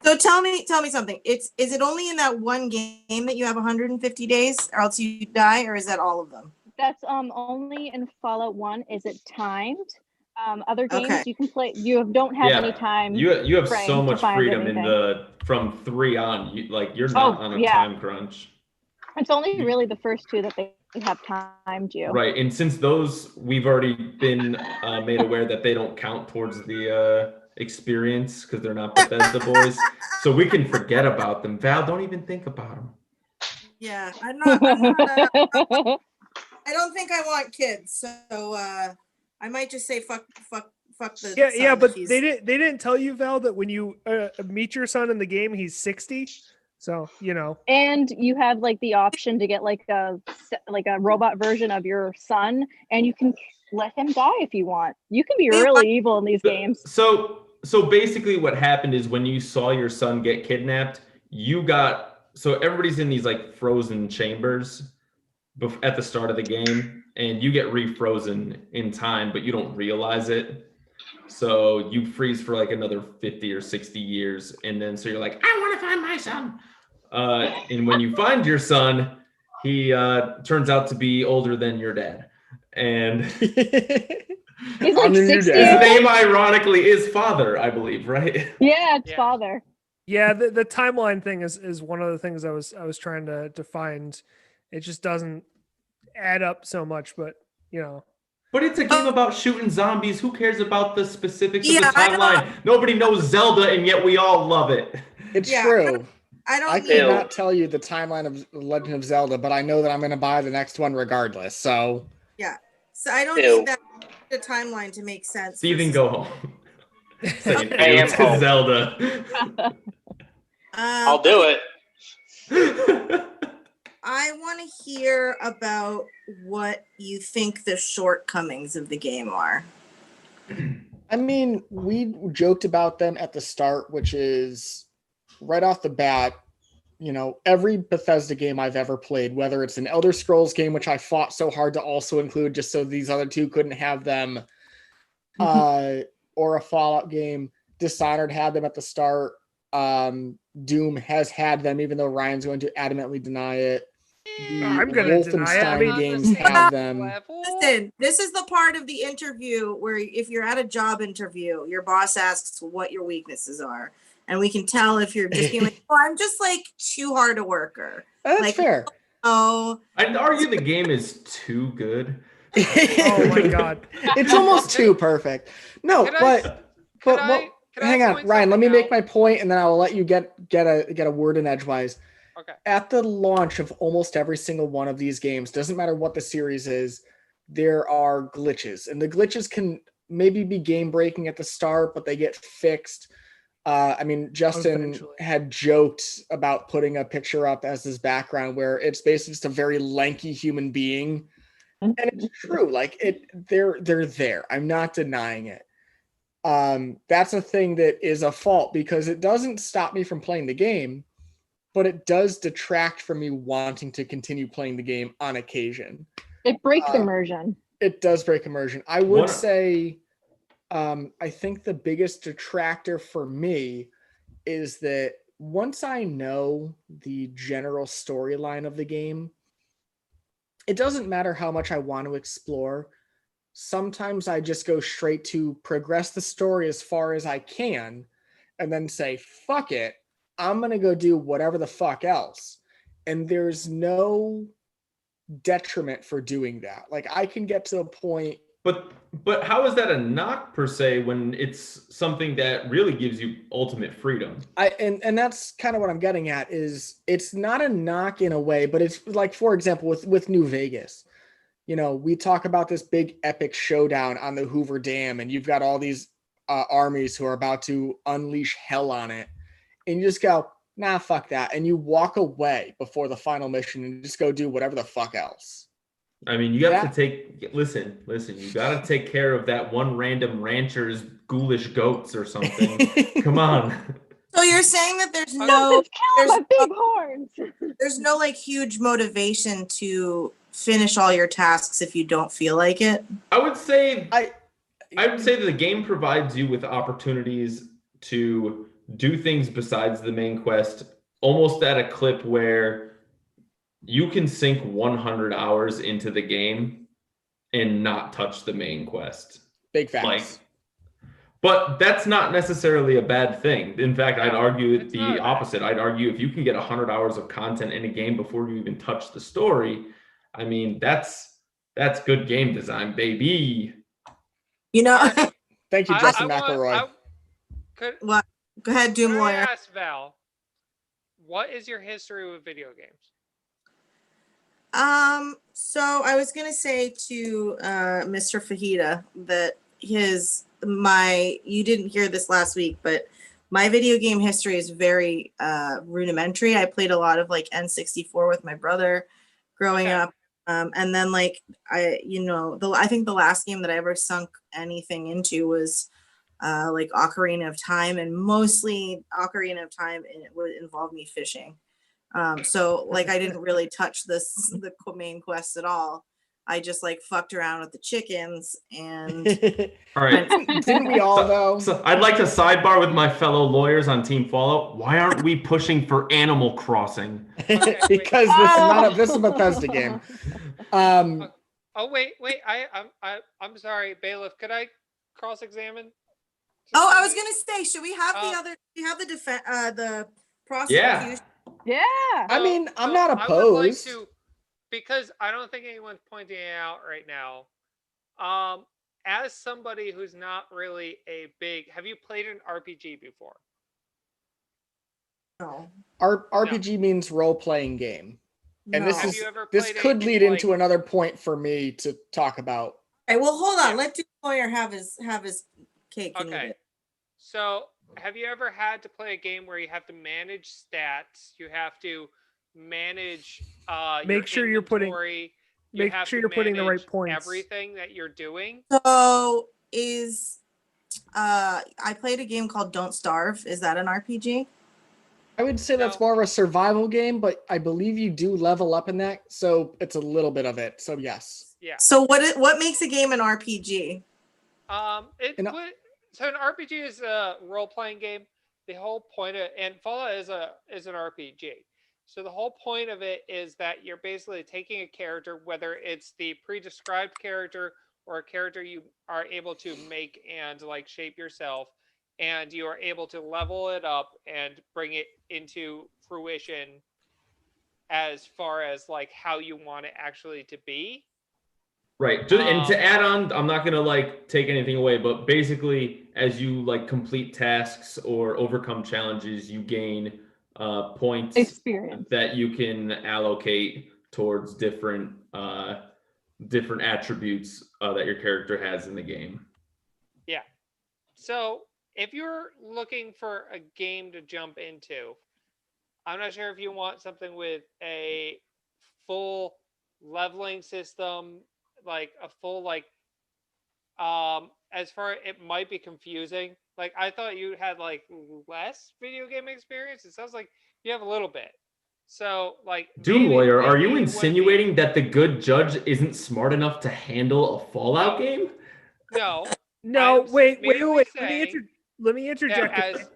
So tell me something. Is it only in that one game that you have 150 days, or else you die, or is that all of them? That's only in Fallout 1. Is it timed? Other games Okay. you can play. You don't have any time. You have frame so to much find freedom in anything. from 3 on. You're not on a yeah. time crunch. It's only really the first 2 that they have timed you. Right, and since those we've already been made aware that they don't count towards the experience because they're not Bethesda boys, so we can forget about them. Val, don't even think about them. Yeah, I'm not. I don't think I want kids, so I might just say fuck the. Yeah, son but if he's- they didn't tell you, Val, that when you meet your son in the game, he's 60. So And you have like the option to get like a robot version of your son, and you can let him die if you want. You can be really evil in these games. So basically what happened is when you saw your son get kidnapped, so everybody's in these like frozen chambers at the start of the game, and you get refrozen in time, but you don't realize it. So you freeze for like another 50 or 60 years, and then so you're like, I want to find my son. And when you find your son, he turns out to be older than your dad. And He's like 60. his name, ironically, is Father, I believe, right? Yeah, it's Yeah. Father. yeah, the timeline thing is one of the things I was trying to find. It just doesn't add up so much, but But it's a game about shooting zombies. Who cares about the specifics of Yeah, the I know. timeline? Nobody knows Zelda, and yet we all love it. It's Yeah, true. I don't I need. could not tell you the timeline of Legend of Zelda, but I know that I'm going to buy the next one regardless. So So I don't Ew. need that the timeline to make sense. Steven, versus- go home. Saying I am to home. Zelda. I'll do it. I want to hear about what you think the shortcomings of the game are. I mean, we joked about them at the start, which is right off the bat, every Bethesda game I've ever played, whether it's an Elder Scrolls game, which I fought so hard to also include just so these other two couldn't have them, or a Fallout game, Dishonored had them at the start. Doom has had them, even though Ryan's going to adamantly deny it. The I'm gonna deny it. I Wolfenstein mean- games have them. Listen, this is the part of the interview where if you're at a job interview, your boss asks what your weaknesses are. And we can tell if you're just being like, oh, I'm just like too hard a worker. That's Like, fair. Oh, I'd argue the game is too good. oh my god. It's almost too perfect. No, Can I- but Can what? I Hang on, point Ryan. Let me something make my point, and then I will let you get a word in edgewise. Okay. At the launch of almost every single one of these games, doesn't matter what the series is, there are glitches, and the glitches can maybe be game breaking at the start, but they get fixed. I mean, Justin Eventually. had joked about putting a picture up as his background, where it's basically just a very lanky human being, and it's true. Like they're there. I'm not denying it. That's a thing that is a fault because it doesn't stop me from playing the game, but it does detract from me wanting to continue playing the game on occasion. It breaks immersion. It does break immersion. I would One- say, I think the biggest detractor for me is that once I know the general storyline of the game, it doesn't matter how much I want to explore. Sometimes I just go straight to progress the story as far as I can and then say, fuck it, I'm going to go do whatever the fuck else. and there's no detriment for doing that. Like I can get to a point. But how is that a knock per se when it's something that really gives you ultimate freedom? And that's kind of what I'm getting at is it's not a knock in a way, but it's like, for example, with New Vegas, you know, we talk about this big epic showdown on the Hoover Dam, and you've got all these armies who are about to unleash hell on it. And you just go, nah, fuck that. And you walk away before the final mission and just go do whatever the fuck else. I mean, you have to listen, you got to take care of that one random rancher's ghoulish goats or something. Come on. So you're saying that there's Kill no my big horns. there's no like huge motivation to finish all your tasks if you don't feel like it? I would say that the game provides you with opportunities to do things besides the main quest, almost at a clip where you can sink 100 hours into the game and not touch the main quest. Big facts. But that's not necessarily a bad thing. In fact, I'd argue the opposite. I'd argue if you can get 100 hours of content in a game before you even touch the story, I mean, that's good game design, baby. You know, thank you, Justin McElroy. Go ahead, Doom Lawyer. I ask Val, what is your history with video games? So I was gonna say to Mr. Fajita that you didn't hear this last week, but my video game history is very rudimentary. I played a lot of like N64 with my brother growing up. And then like I think the last game that I ever sunk anything into was like Ocarina of Time, and mostly Ocarina of Time, and it would involve me fishing. So like I didn't really touch the main quest at all. I just like fucked around with the chickens and all right. Didn't we all though? So I'd like to sidebar with my fellow lawyers on Team Fallout. Why aren't we pushing for Animal Crossing? Because this is a Bethesda game. Oh wait, I'm sorry, bailiff. Could I cross-examine? Oh, I was gonna say, should we have the prosecution? Yeah. I mean, I'm not opposed. I would like to, because I don't think anyone's pointing it out right now. As somebody who's not really have you played an RPG before? No. RPG means role-playing game. And No. this could lead into another point for me to talk about. All right, well, hold on. Let Doom Lawyer have his cake. Okay. So, have you ever had to play a game where you have to manage stats? You have to manage Make sure you're putting the right points. Everything that you're doing. So I played a game called Don't Starve. Is that an RPG? I would say that's more of a survival game, but I believe you do level up in that, so it's a little bit of it. So yes. Yeah. So what makes a game an RPG? So an RPG is a role-playing game. The whole point and Fallout is an RPG. So the whole point of it is that you're basically taking a character, whether it's the pre-described character or a character you are able to make and like shape yourself, and you are able to level it up and bring it into fruition as far as like how you want it actually to be. Right. And to add on, I'm not going to like take anything away, but basically as you like complete tasks or overcome challenges, you gain points experience that you can allocate towards different attributes that your character has in the game. Yeah. So if you're looking for a game to jump into, I'm not sure if you want something with a full leveling system, like a full as far it might be confusing. Like I thought you had like less video game experience. It sounds like you have a little bit. So like Doom Lawyer, are you insinuating that the good judge isn't smart enough to handle a Fallout game? No. Wait. Let me interject.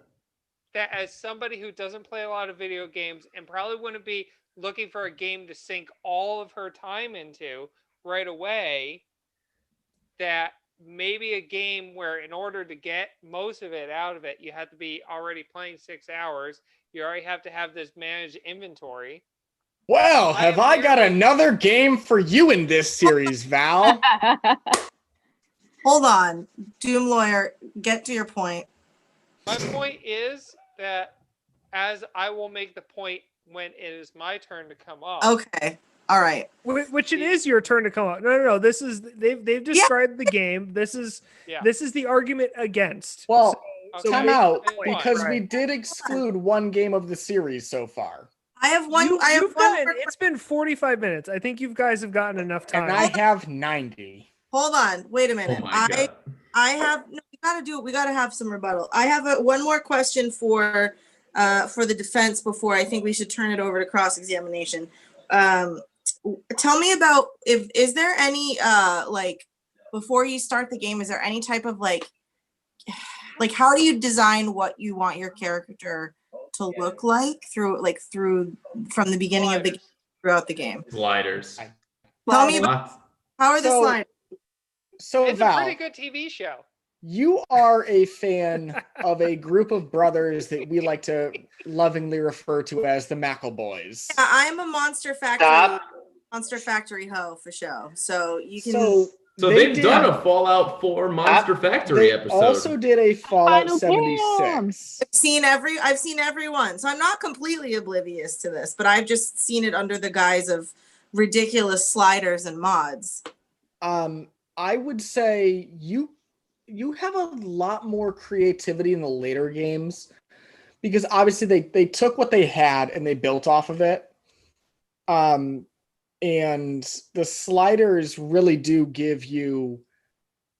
That as somebody who doesn't play a lot of video games and probably wouldn't be looking for a game to sink all of her time into right away, that maybe a game where in order to get most of it out of it, you have to be already playing 6 hours. You already have to have this managed inventory. Well, have I got another game for you in this series, Val? Hold on, Doom Lawyer, get to your point. My point is that as I will make the point when it is my turn to come up. Okay, all right. Which it is your turn to come up. No. This is they've described the game. This is the argument against. Well, So time make out the point, because we right. did exclude one game of the series so far. I have one. It's been 45 minutes. I think you guys have gotten enough time. And I have 90. Hold on. Wait a minute. Oh my God. I have. No, we gotta do it. We gotta have some rebuttal. I have one more question for the defense before I think we should turn it over to cross examination. Tell me about is there any like before you start the game? Is there any type of like how do you design what you want your character to look like through from the beginning of the game throughout the game? Sliders. Tell me about how are the sliders? So It's Val, a pretty good TV show. you are a fan of a group of brothers that we like to lovingly refer to as the Mackle Boys. Yeah, I'm a Monster Factory hoe for show. So you can. So they've done a Fallout 4 Monster Factory They episode. also did a Fallout Final 76. I've seen every one, so I'm not completely oblivious to this, but I've just seen it under the guise of ridiculous sliders and mods. I would say you have a lot more creativity in the later games because obviously they took what they had and they built off of it. And the sliders really do give you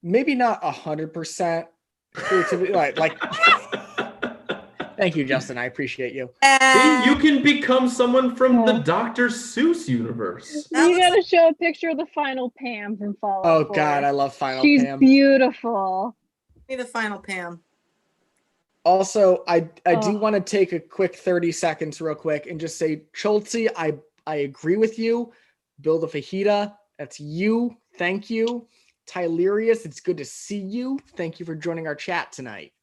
maybe not 100% creativity. like Thank you, Justin. I appreciate you. See, you can become someone from the Dr. Seuss universe. You gotta show a picture of the final Pam from Fallout. Oh 4. God, I love Final She's Pam. beautiful. Be the final Pam. Also, I do want to take a quick 30 seconds real quick and just say, Chultzy, I agree with you. Build a fajita. That's you. Thank you. Tylerius, it's good to see you. Thank you for joining our chat tonight.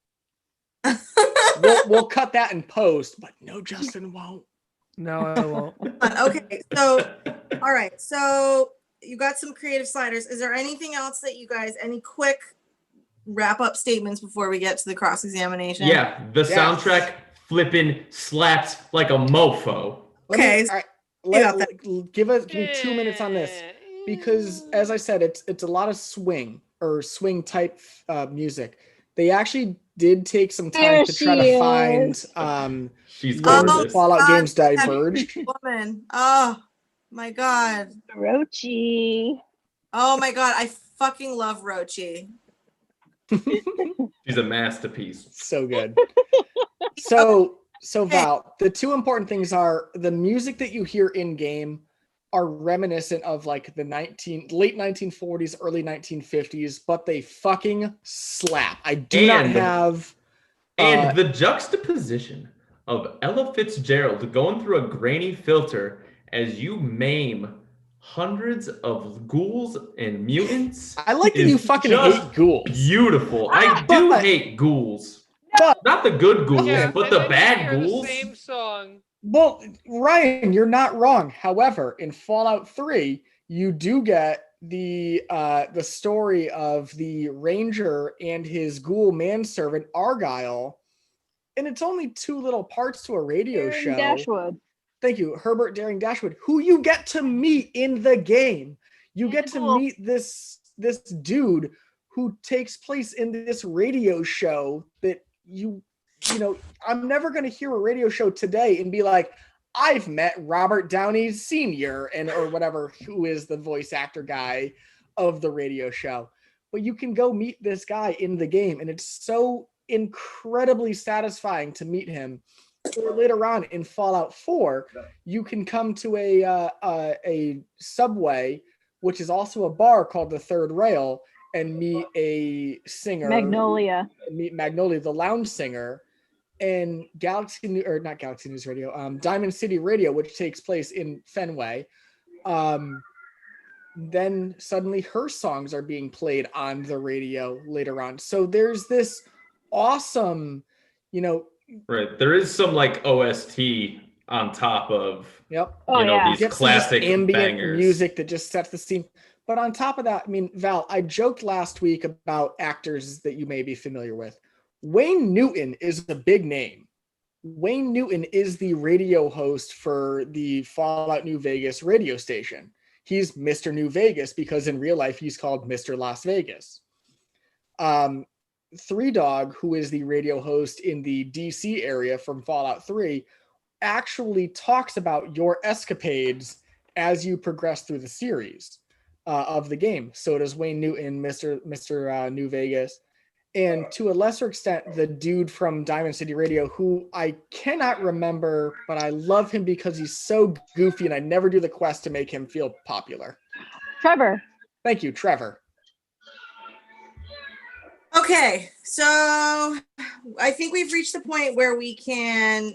We'll cut that in post, but no, Justin won't. No, I won't. Okay, so all right, so you got some creative sliders. Is there anything else that you guys, any quick wrap up statements before we get to the cross examination? Yeah, the soundtrack flipping slaps like a mofo. Okay, give me 2 minutes on this because, as I said, it's a lot of swing type music. They actually did take some time to try to find she's gorgeous. Fallout games diverged. Woman, oh my God, Rochi. Oh my God, I fucking love Rochi. She's a masterpiece. So good. So Val, the two important things are the music that you hear in game are reminiscent of like the late 1940s, early 1950s, but they fucking slap. I do not have. And the juxtaposition of Ella Fitzgerald going through a grainy filter as you maim hundreds of ghouls and mutants. I like that you fucking hate ghouls. Beautiful. I do hate ghouls. Not the good ghouls, but the bad ghouls. The same song. Well, Ryan, you're not wrong. However, in Fallout 3, you do get the story of the ranger and his ghoul manservant Argyle, and it's only two little parts to a radio show. Dashwood. Thank you, Herbert Daring Dashwood, who you get to meet in the game. You get to meet this dude who takes place in this radio show that you know, I'm never going to hear a radio show today and be like, I've met Robert Downey Sr. or whatever, who is the voice actor guy of the radio show. But you can go meet this guy in the game, and it's so incredibly satisfying to meet him. Or later on in Fallout 4, you can come to a subway, which is also a bar called the Third Rail, and meet a singer. Magnolia. Meet Magnolia, the lounge singer. And not Galaxy News Radio, Diamond City Radio, which takes place in Fenway. Then suddenly her songs are being played on the radio later on. So there's this awesome, Right. There is some like OST on top of Yep. Oh, you know yeah. these Get some just classic ambient bangers. music that just sets the scene. But on top of that, I mean, Val, I joked last week about actors that you may be familiar with. Wayne Newton is a big name. Wayne Newton is the radio host for the Fallout New Vegas radio station. He's Mr. New Vegas because in real life he's called Mr. Las Vegas. Three Dog, who is the radio host in the DC area from Fallout 3, actually talks about your escapades as you progress through the series of the game. So does Wayne Newton, Mr. New Vegas, and to a lesser extent, the dude from Diamond City Radio, who I cannot remember, but I love him because he's so goofy, and I never do the quest to make him feel popular. Trevor. Thank you, Trevor. Okay, so I think we've reached the point where we can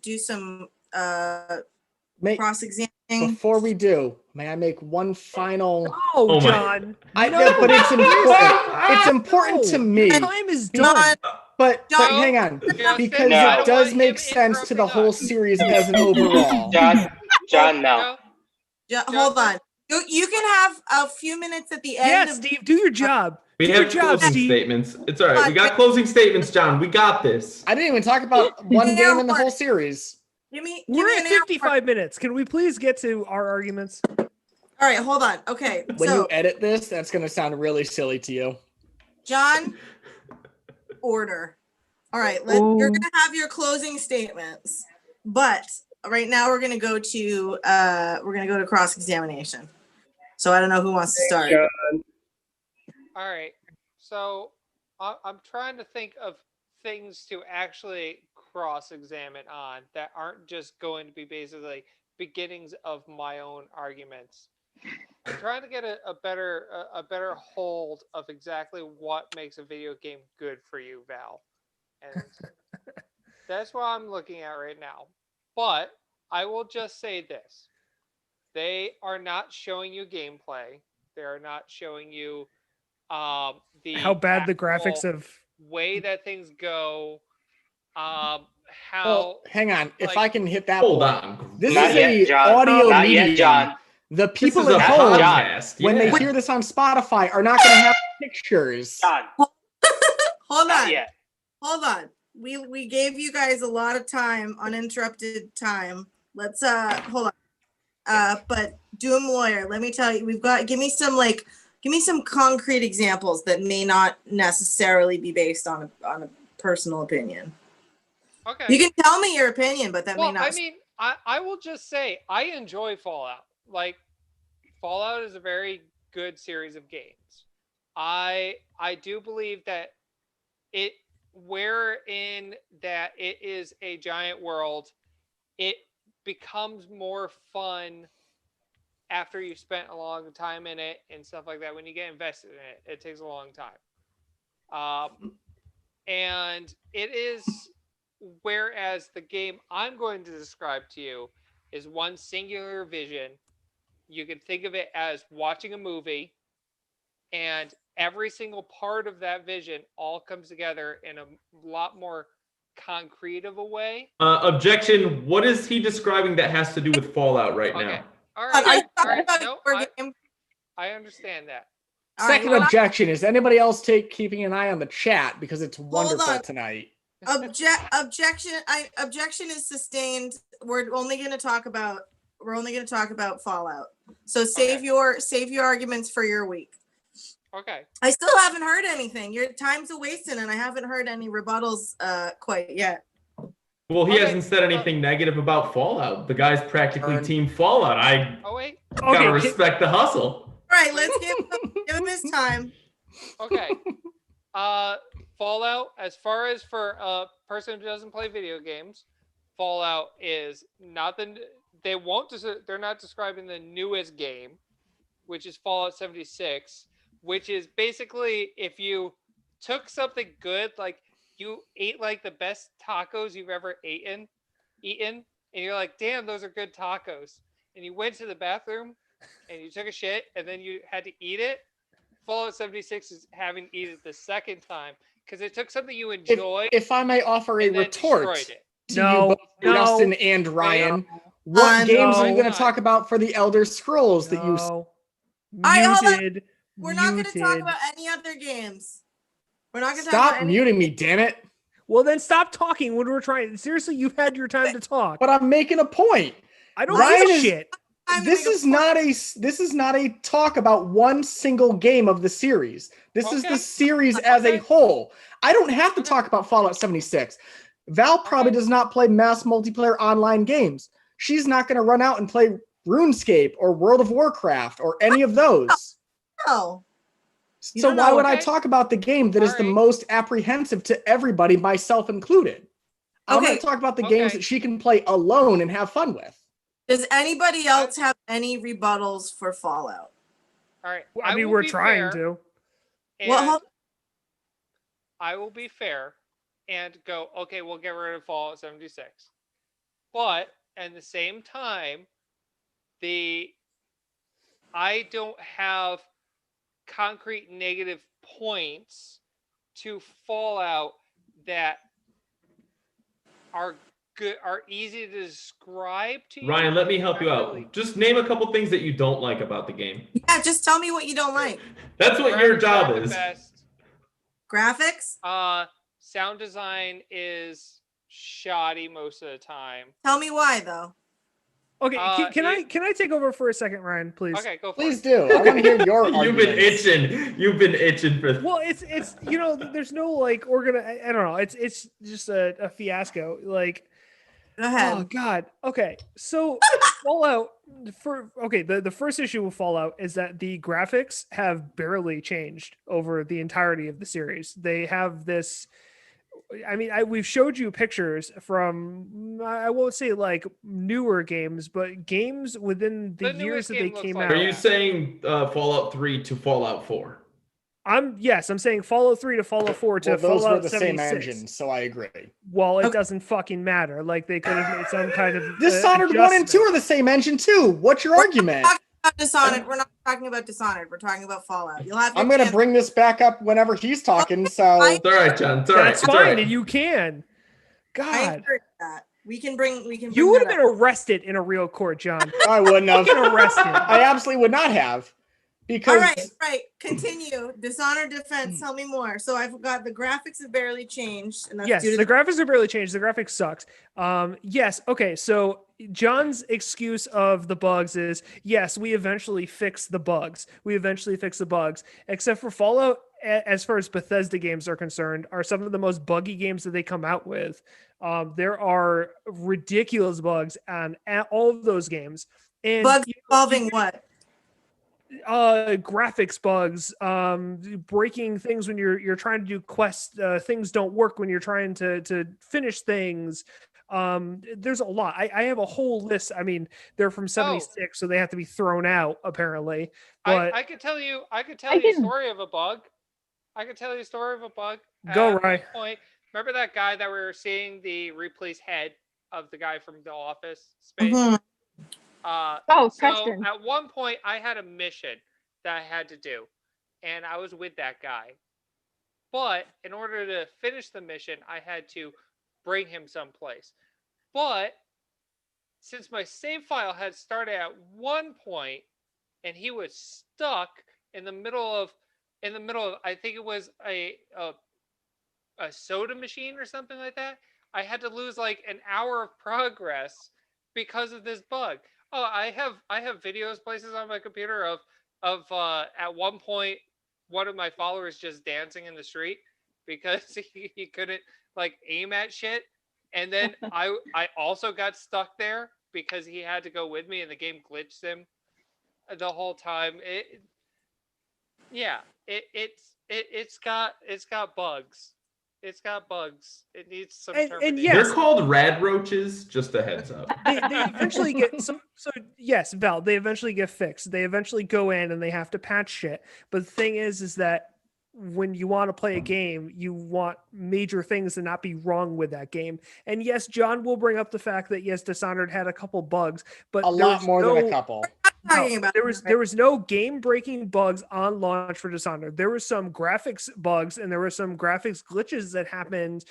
do some cross-examining. Before we do, may I make one final? Oh, John. But it's important. It's important to me. Time is done. But John, hang on, John, because no. it does make sense to the whole series as an overall. John, no. Hold on. You can have a few minutes at the end. Yeah, Steve, do your job. We do have your job, closing Steve. statements. It's all right. We got closing statements, John. We got this. I didn't even talk about one game in the whole series. We're at 55 minutes. Can we please get to our arguments? All right, hold on. Okay. When you edit this, that's going to sound really silly to you. John, order. All right, you're going to have your closing statements. But right now we're going to go to cross-examination. So I don't know who wants to start. All right. So I'm trying to think of things to actually cross-examine on that aren't just going to be basically beginnings of my own arguments. I'm trying to get a better hold of exactly what makes a video game good for you, Val. And that's what I'm looking at right now. But I will just say this. They are not showing you gameplay. They are not showing you the how bad the graphics of way that things go. Hang on. If I can hit that Hold point. on. This Not is yet, John. audio Not medium. yet, John. The people This is at a home, podcast. when they Yeah. hear this on Spotify, are not going to have pictures. John. Hold Not on. yet. Hold on. We gave you guys a lot of time, uninterrupted time. Let's hold on. But Doom Lawyer, let me tell you, give me some concrete examples that may not necessarily be based on a personal opinion. Okay. You can tell me your opinion, but that may not. I mean, I will just say I enjoy Fallout. Like, Fallout is a very good series of games. I do believe that wherein that it is a giant world, it becomes more fun after you've spent a long time in it and stuff like that. When you get invested in it, it takes a long time. And it is, whereas the game I'm going to describe to you is one singular vision. You can think of it as watching a movie, and every single part of that vision all comes together in a lot more concrete of a way. Objection. What is he describing that has to do with Fallout right now? All right. No, I understand that. Second objection. Is anybody else keeping an eye on the chat because it's wonderful tonight? Objection is sustained. We're only going to talk about Fallout. So save your arguments for your week. Okay. I still haven't heard anything. Your time's a wasting, and I haven't heard any rebuttals quite yet. Well, he hasn't said anything negative about Fallout. The guy's practically Team Fallout. I gotta respect the hustle. All right, let's give him his time. Okay. Fallout, as far as for a person who doesn't play video games, Fallout is not they're not describing the newest game, which is Fallout 76, which is basically if you took something good, like you ate like the best tacos you've ever eaten, and you're like, damn, those are good tacos. And you went to the bathroom and you took a shit and then you had to eat it. Fallout 76 is having to eat it the second time because it took something you enjoyed. If I may offer a retort, to No, you both, no, Justin and Ryan. no, What games are you no. going to talk about for the Elder Scrolls that you? no. right, hold on. Muted. We're not going to talk muted. about any other games. We're not going to talk Stop about any. muting me, damn it! Well, then stop talking when we're trying. Seriously, you've had your time to talk. But I'm making a point. I don't Ryan give a is- shit. Time to This make a is point. not a talk about one single game of the series. This is Okay. the series as a Okay. whole. I don't have to Okay. talk about Fallout 76. Val probably does not play mass multiplayer online games. She's not going to run out and play RuneScape or World of Warcraft or any of those. No. You So don't why know. would I Okay. talk about the game that is the Alright. most apprehensive to everybody, myself included? I'm going Okay. to talk about the games Okay. that she can play alone and have fun with. Does anybody else have any rebuttals for Fallout? All right. I mean, will we're be trying fair, to. Well, and hold- I will be fair and go, okay, we'll get rid of Fallout 76. But at the same time, I don't have concrete negative points to Fallout that are good, are easy to describe to you. Ryan, let me help you Not really. out. Just name a couple things that you don't like about the game. yeah, just tell me what you don't like. That's what your Graphics job aren't the is. best. Graphics? Sound design is shoddy most of the time. Tell me why, though. Okay, can it- I take over for a second, Ryan, please? Okay, go for Please it. do. I want to hear your You've been arguments. itching. You've been itching for. Well, it's you know, there's no like I don't know. It's just a fiasco. Like, Go ahead. oh god. Okay, so Fallout the first issue with Fallout is that the graphics have barely changed over the entirety of the series. They have this. I mean, we've showed you pictures from I won't say like newer games, but games within the The years newest that they game looks came like out. Are you saying Fallout 3 to Fallout 4? I'm saying Fallout 3 to Fallout 4 to Well, those Fallout were the same 76. engine, so I agree. Well, it Okay. doesn't fucking matter. Like they could have made some kind of Dishonored 1 and 2 are the same engine too. What's your argument? Not Dishonored. We're not talking about Dishonored. We're talking about Fallout. You'll have. I'm going to chance- bring this back up whenever he's talking, so I- It's all right, John. It's all right. That's It's all fine, right. and you can. I God, agree with that. We can bring. you would have that been up. arrested in a real court, John. I wouldn't have. Fucking arrested. I absolutely would not have. Because All right. Continue. Dishonored defense. Tell me more. So I've got the graphics have barely changed, and that's Yes, due to the graphics are barely changed. The graphics sucks. Yes, okay. So John's excuse of the bugs is yes, we eventually fix the bugs. Except for Fallout, as far as Bethesda games are concerned, are some of the most buggy games that they come out with. There are ridiculous bugs on all of those games. And bugs involving what? Graphics bugs, breaking things when you're trying to do quests, things don't work when you're trying to finish things. There's a lot. I have a whole list. I mean, they're from 76, so they have to be thrown out apparently. But I could tell you I a can- story of a bug. I could tell you a story of a bug. Go, At one Ryan. point, remember that guy that we were seeing the replace head of the guy from The Office Space? Mhm. Oh, So Preston. at one point, I had a mission that I had to do, and I was with that guy. But in order to finish the mission, I had to bring him someplace. But since my save file had started at one point, and he was stuck in the middle of, I think it was a soda machine or something like that. I had to lose like an hour of progress because of this bug. Oh, I have videos places on my computer of at one point one of my followers just dancing in the street because he couldn't like aim at shit, and then I also got stuck there because he had to go with me and the game glitched him the whole time. It's got bugs. It's got bugs. It needs some And termination. yes. They're called rad roaches. Just a heads up. they eventually get so yes, Val, they eventually get fixed. They eventually go in and they have to patch shit. But the thing is that when you want to play a game, you want major things to not be wrong with that game. And yes, John will bring up the fact that yes, Dishonored had a couple bugs, but a lot more than a no- couple. Talking about there was no game breaking bugs on launch for Dishonored. There were some graphics bugs and there were some graphics glitches that happened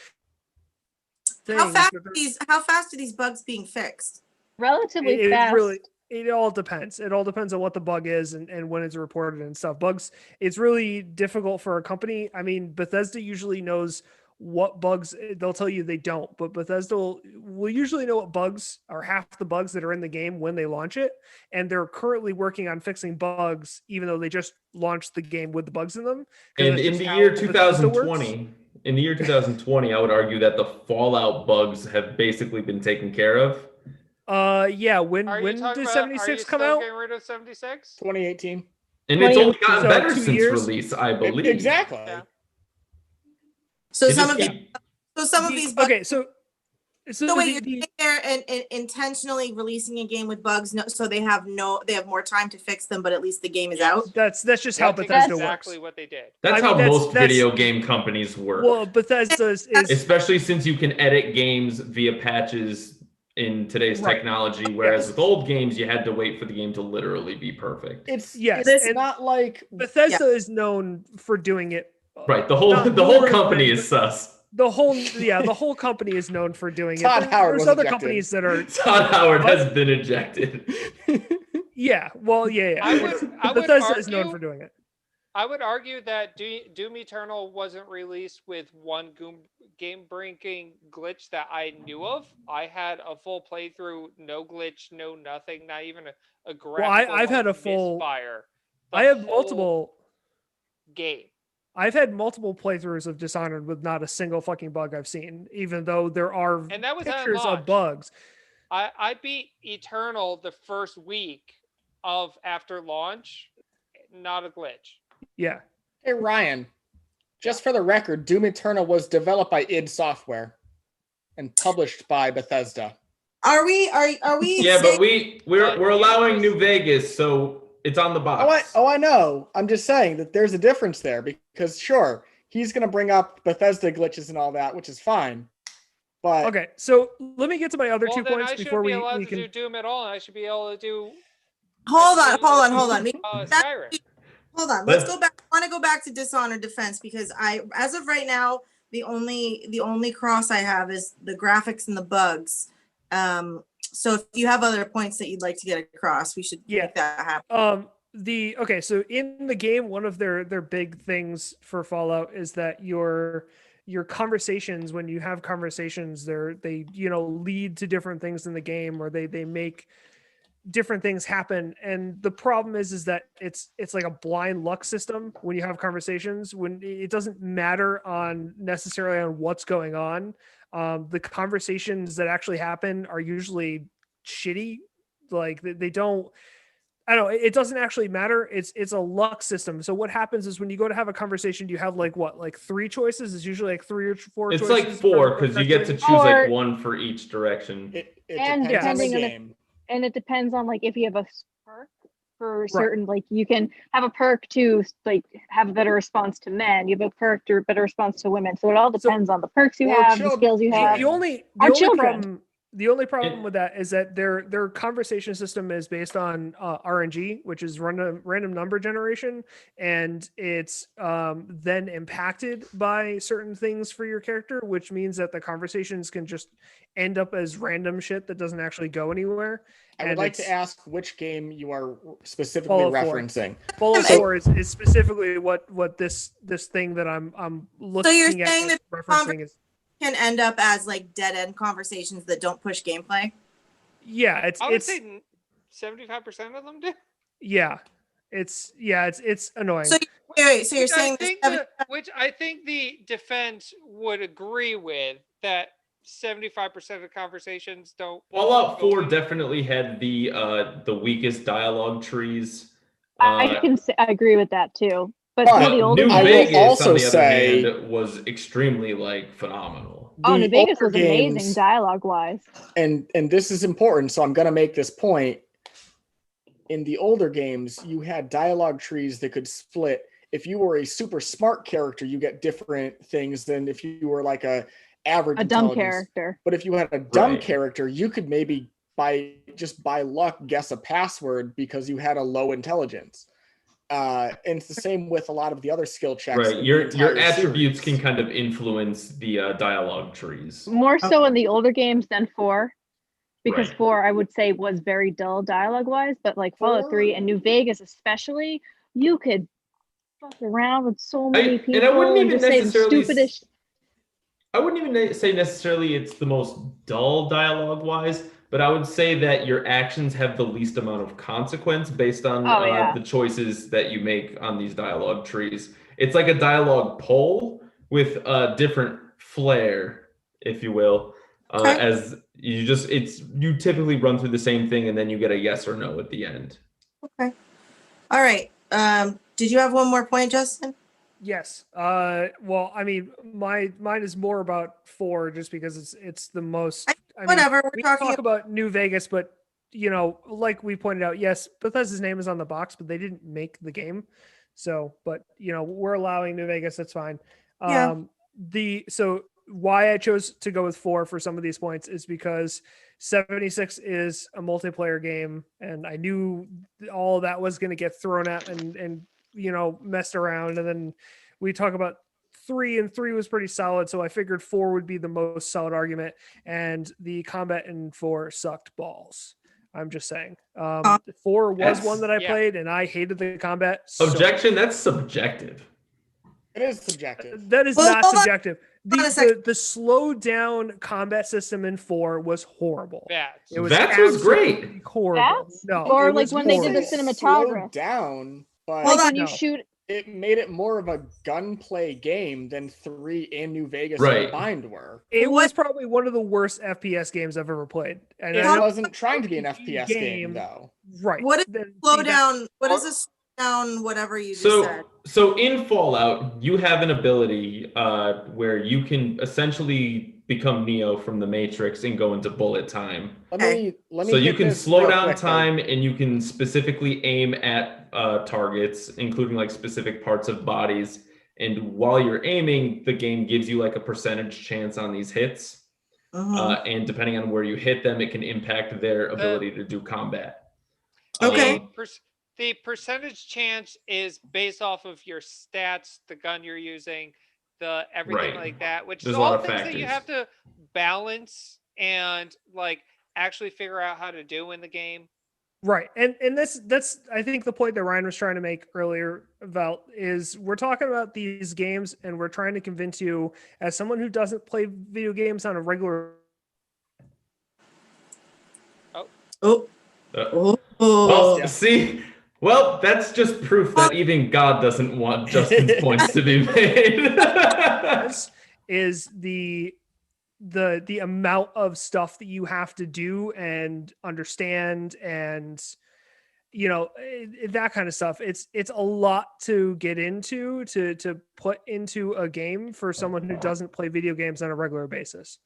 How things. fast that are they're- these bugs being fixed? Relatively it fast. really it all depends. It all depends on what the bug is and when it's reported and stuff. Bugs, it's really difficult for a company. I mean, Bethesda usually knows what bugs. They'll tell you they don't, but Bethesda will usually know what bugs are, half the bugs that are in the game when they launch it, and they're currently working on fixing bugs even though they just launched the game with the bugs in them. 'Cause And that's in just the how year Bethesda works. 2020, I would argue that the Fallout bugs have basically been taken care of. Yeah, when Are you when talking did about? Are you 76 come still out? getting rid of 76? 2018. And it's only 2018. gotten So better 2 since years? release, I believe. Exactly. Yeah. So They some just of keep- these bugs. Okay, so So wait, you're the- saying they're intentionally releasing a game with bugs, so they have more time to fix them, but at least the game is out. that's just how That's Bethesda exactly works. what they did. That's I mean, how that's- most that's- video game companies work. Well, Bethesda is Especially since you can edit games via patches in today's Right. technology, whereas Yes. with old games, you had to wait for the game to literally be perfect. It's Yes, It's and not like Bethesda is known for doing it. Right. The whole not the whole more company than- is sus. The whole company is known for doing Todd it. Howard There's was other ejected. companies that are Todd Howard What? has been ejected. yeah. Well, yeah. I would Bethesda is known argue- for doing it. I would argue that Doom Eternal wasn't released with one game-breaking glitch that I knew of. I had a full playthrough, no glitch, no nothing, not even a graphical I've had a full- misfire. The I have whole multiple. game. I've had multiple playthroughs of Dishonored with not a single fucking bug I've seen, even though there are And that was at pictures of launch. bugs. I beat Eternal the first week of after launch, not a glitch. Yeah. Hey Ryan, just for the record, Doom Eternal was developed by id Software and published by Bethesda. Are we? Yeah, but saying- we're allowing New Vegas, so it's on the box. I know. I'm just saying that there's a difference there because sure, he's gonna bring up Bethesda glitches and all that, which is fine. But Okay, so let me get to my other Well, two then points I shouldn't before be we allowed to can. do Doom at all, and I should be able to do Hold on. Skyrim. Hold on. Let's go back. I want to go back to Dishonored Defense because as of right now, the only cross I have is the graphics and the bugs. So if you have other points that you'd like to get across, we should make that happen. Okay, so in the game, one of their big things for Fallout is that your conversations, when you have conversations, they lead to different things in the game, or they make different things happen. And the problem is that it's like a blind luck system when you have conversations, when it doesn't matter necessarily on what's going on. The conversations that actually happen are usually shitty. Like they don't, I don't know, it doesn't actually matter. It's a luck system. So what happens is when you go to have a conversation, you have like 3 choices. It's usually like 3 or 4 It's choices. like 4 because you get to choose like one for each direction. it And depends on the depending on game. And it depends on like if you have a perk for certain, like you can have a perk to like have a better response to men. You have a perk to better response to women. So it all depends on the perks you or have, the children. skills you have. The only problem with that is that their conversation system is based on RNG, which is random number generation, and it's then impacted by certain things for your character, which means that the conversations can just end up as random shit that doesn't actually go anywhere. I would And like to it's- ask which game you are specifically Fallout 4. referencing. Fallout So- 4 is specifically what this thing that I'm looking you're at saying that referencing is. Can end up as like dead end conversations that don't push gameplay. Yeah, I would it's say 75% of them do. yeah, it's annoying. So wait, so you're Which I saying think that which I think the defense would agree with, that 75% of conversations don't. Fallout 4 definitely had the weakest dialogue trees. I agree with that too. But But some of the older New I will games, Vegas, also on the other say- hand, was extremely like phenomenal. oh, New Vegas older was amazing games- dialogue wise. and this is important, so I'm going to make this point. In the older games, you had dialogue trees that could split. If you were a super smart character, you get different things than if you were like a average A dumb intelligence. character. But if you had a dumb Right. character, you could maybe by luck guess a password because you had a low intelligence. And it's the same with a lot of the other skill checks. Right. in the Your entire attributes series. can kind of influence the dialogue trees. More so in the older games than 4. Because Right. 4, I would say, was very dull dialogue wise, but like Fallout 3 and New Vegas especially, you could fuck around with so many people and I wouldn't and even just say the necessarily stupidest. I wouldn't even say necessarily it's the most dull dialogue wise, but I would say that your actions have the least amount of consequence based on Oh, yeah. the choices that you make on these dialogue trees. It's like a dialogue poll with a different flair, if you will. Okay. As you typically run through the same thing and then you get a yes or no at the end. Okay. All right. Did you have one more point, Justin? Yes. Well, I mean, mine is more about 4 just because it's the most. I mean, Whatever. We're we talking talk about New Vegas, but like we pointed out, yes, Bethesda's name is on the box, but they didn't make the game. So, but we're allowing New Vegas. That's fine. Yeah. So why I chose to go with 4 for some of these points is because 76 is a multiplayer game, and I knew all of that was going to get thrown at and messed around. And then we talk about 3, and 3 was pretty solid. So I figured 4 would be the most solid argument. And the combat in 4 sucked balls. I'm just saying. 4 was one that I played, and I hated the combat. Objection? That's subjective. It is subjective. That is not hold on. subjective. The slow down combat system in 4 was horrible. Bats. It was Vats was absolutely great. horrible. Bats? No, Or it like was when they did the horrible. cinematography. Slowed down, but Hold Like on. when you No. shoot. it made it more of a gunplay game than 3 and New Vegas Right. combined were. It What- was probably one of the worst FPS games I've ever played. And It I know- wasn't trying to be an RPG FPS game, though. Right. What is Then slow see, that- down? What is this down? Whatever you just So, said. so in Fallout, you have an ability where you can essentially become Neo from the Matrix and go into bullet time. Let Okay. me So you hit can this slow real down quick, though. time and you can specifically aim at targets, including like specific parts of bodies. And while you're aiming, the game gives you like a percentage chance on these hits. And depending on where you hit them, it can impact their ability to do combat. Okay. The percentage chance is based off of your stats, the gun you're using, the everything Right. like that, which There's is a lot all of things that you have factors. to balance and like actually figure out how to do in the game. Right. And that's I think the point that Ryan was trying to make earlier about is we're talking about these games and we're trying to convince you as someone who doesn't play video games on a regular Oh. Well, Yeah. see, well, that's just proof that even God doesn't want Justin's points to be made. is the amount of stuff that you have to do and understand and that kind of stuff. It's a lot to get into to put into a game for someone who doesn't play video games on a regular basis.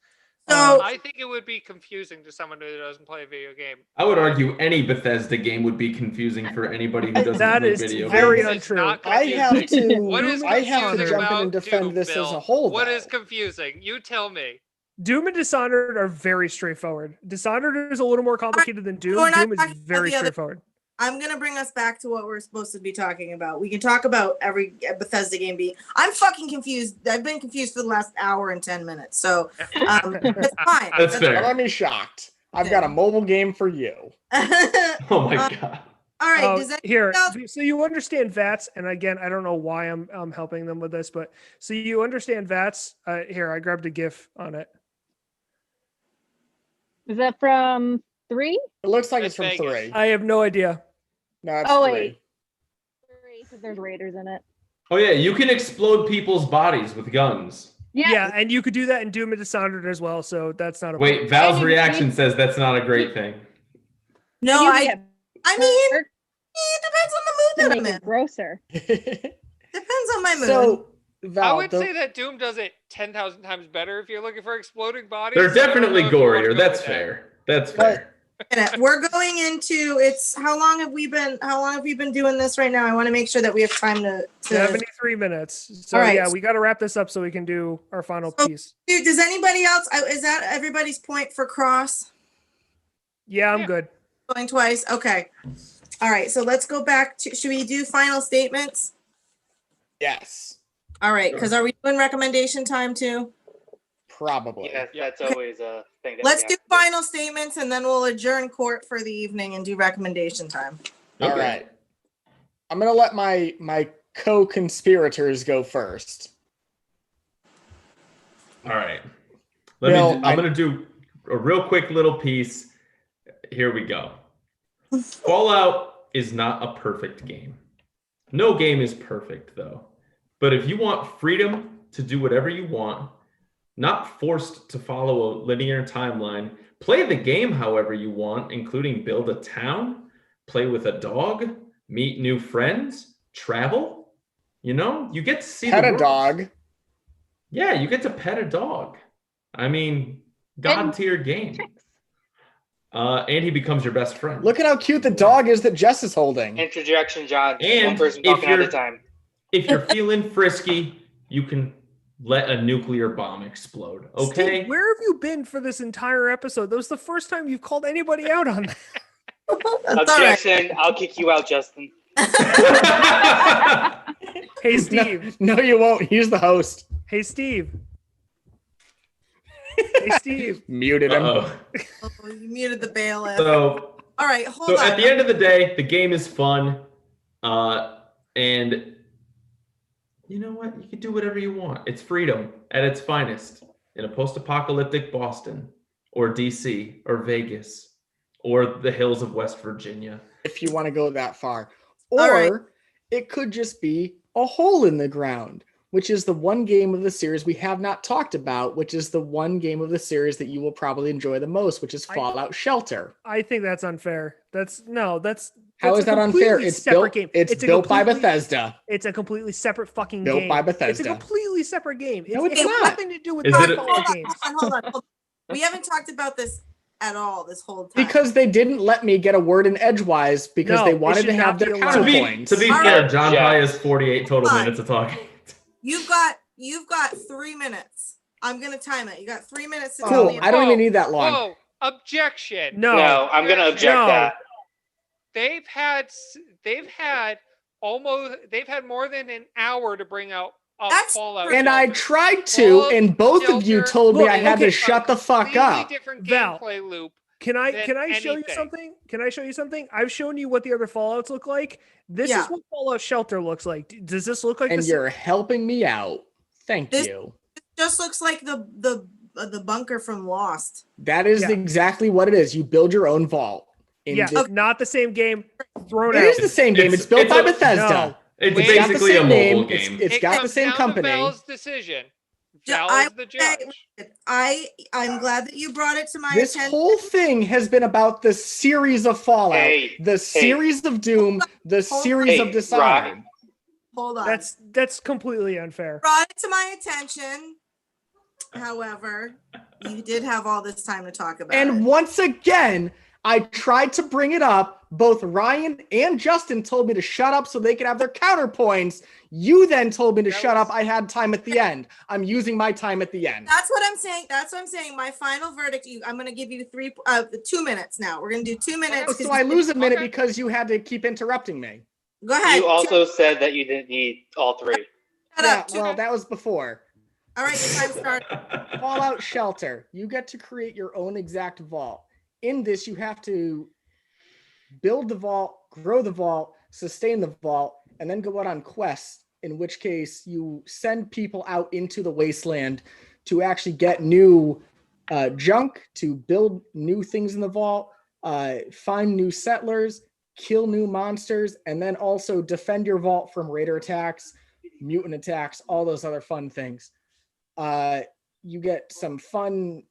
So I think it would be confusing to someone who doesn't play a video game. I would argue any Bethesda game would be confusing for anybody who doesn't That play is video very games. It's untrue. not I have confusing. to. What is I have to confusing jump in about and defend Doom, this as Bill? a whole. What though. is confusing? You tell me. Doom and Dishonored are very straightforward. Dishonored is a little more complicated than Doom. We're not Doom is talking about very the other- straightforward. I'm gonna bring us back to what we're supposed to be talking about. We can talk about every Bethesda game being. I'm fucking confused. I've been confused for the last hour and 10 minutes. So that's fine. That's Don't fair. let me shocked. I've got a mobile game for you. Oh my God. All right. Does that Here, else- so you understand VATS, and again, I don't know why I'm helping them with this, but so you understand VATS. Here, I grabbed a GIF on it. Is that from 3? It looks like That's it's from Vegas. 3. I have no idea. No, it's Oh, 3. wait. 3, because there's Raiders in it. Oh yeah, you can explode people's bodies with guns. Yeah, and you could do that in Doom and Dishonored as well, so that's not a Wait, Val's And you- reaction says that's not a great thing. No, You I get mean, perk it depends on to the mood that make I'm it in. grosser. Depends on my mood. So, Val, I would say that Doom does it 10,000 times better if you're looking for exploding bodies. They're so I don't definitely know if you wanna gorier. go That's with that. fair. That's But- fair. We're going into it's how long have we been doing this right now? I want to make sure that we have time to 73 minutes. So All right. yeah, we got to wrap this up so we can do our final So- piece. Dude, does anybody else is that everybody's point for cross? Yeah, I'm Yeah. good. Going twice? Okay. All right, so let's go back to, should we do final statements? Yes, All right, because are we doing recommendation time too? probably. Yes, Yeah. that's always a thing. That Let's we do have to final statements and then we'll adjourn court for the evening and do recommendation time. All Okay. right. I'm gonna let my co-conspirators go first. All right. Bill, I'm going to do a real quick little piece. Here we go. Fallout is not a perfect game. No game is perfect, though. But if you want freedom to do whatever you want, not forced to follow a linear timeline, play the game however you want, including build a town, play with a dog, meet new friends, travel. You know, you get to see Pet the a world. dog. Yeah, you get to pet a dog. I mean, god tier game. Tricks. And he becomes your best friend. Look at how cute the dog is that Jess is holding. Interjection, John. And One person if talking at a you're- time. If you're feeling frisky, you can let a nuclear bomb explode. Okay. Steve, where have you been for this entire episode? That was the first time you've called anybody out on that. That's all right. Objection. I'll kick you out, Justin. Hey, Steve. No, you won't. He's the host. Hey, Steve. Hey, Steve. Muted him. Uh-oh. Oh, you muted the bailiff. So, All right, hold so on. at the end of the day, the game is fun. And you know what? You can do whatever you want. It's freedom at its finest in a post-apocalyptic Boston or DC or Vegas or the hills of West Virginia. If you want to go that far. All Or right. it could just be a hole in the ground, which is the one game of the series we have not talked about, which is the one game of the series that you will probably enjoy the most, which is Fallout Shelter. I think that's unfair. That's How is a that unfair? completely It's separate built, game. it's a built by completely- Bethesda. It's a completely separate fucking Built game. by It's a Bethesda. completely separate game. No, it's it has not. nothing to do with Is the it a- Fallout games. Hold on. We haven't talked about this at all this whole time. Because they didn't let me get a word in edgewise because No, they it wanted should to have not their be allowed. counterpoints. To be All fair, right. John Yeah. Pye has 48 total Hold on. minutes of talking. you've got 3 minutes. I'm gonna time it. You got 3 minutes to tell Cool. me. I don't even need that long. Whoa! Objection. No. No, I'm going to object No. that. They've had more than an hour to bring out a That's Fallout. And I Shelter. tried to, and both of you Shelter. told me Look, I had okay, to shut the fuck Completely up. different Val. gameplay loop. Can I than show you anything. something? Can I show you something? I've shown you what the other Fallouts look like. This Yeah. is what Fallout Shelter looks like. Does this look like And the you're helping me out. Thank This- you. Just looks like the bunker from Lost. That is Yeah. exactly what it is. You build your own vault. In Yeah, this- not the same game. Thrown it out. is the same game. It's- It's built it's by a- Bethesda. No. It's Wait. It's got the basically a same mobile name. game. It's got the comes same down to company. Val's decision. Yeah, Val I is the would say- judge. I'm glad that you brought it to my This attention. whole thing has been about the series of Fallout, Hey, the series of Doom, the Hold on. series Hey, of Dishonored. Hold on. That's completely unfair. Brought it to my attention. However, you did have all this time to talk about And it. once again, I tried to bring it up. Both Ryan and Justin told me to shut up so they could have their counterpoints. You then told me to That shut was- up. I had time at the end. I'm using my time at the end. That's what I'm saying. That's what I'm saying. My final verdict. I'm going to give you 2 minutes now. We're going to do 2 minutes. Oh, 'cause so I lose a minute Okay. because you had to keep interrupting me. Go ahead. You also said that you didn't need all three. Shut Yeah, up. well, that was before. All right, your time started. Fallout Shelter. You get to create your own exact vault. In this, you have to build the vault, grow the vault, sustain the vault, and then go out on quests, in which case you send people out into the wasteland to actually get new junk, to build new things in the vault, find new settlers, kill new monsters, and then also defend your vault from raider attacks, mutant attacks, all those other fun things. You get some fun,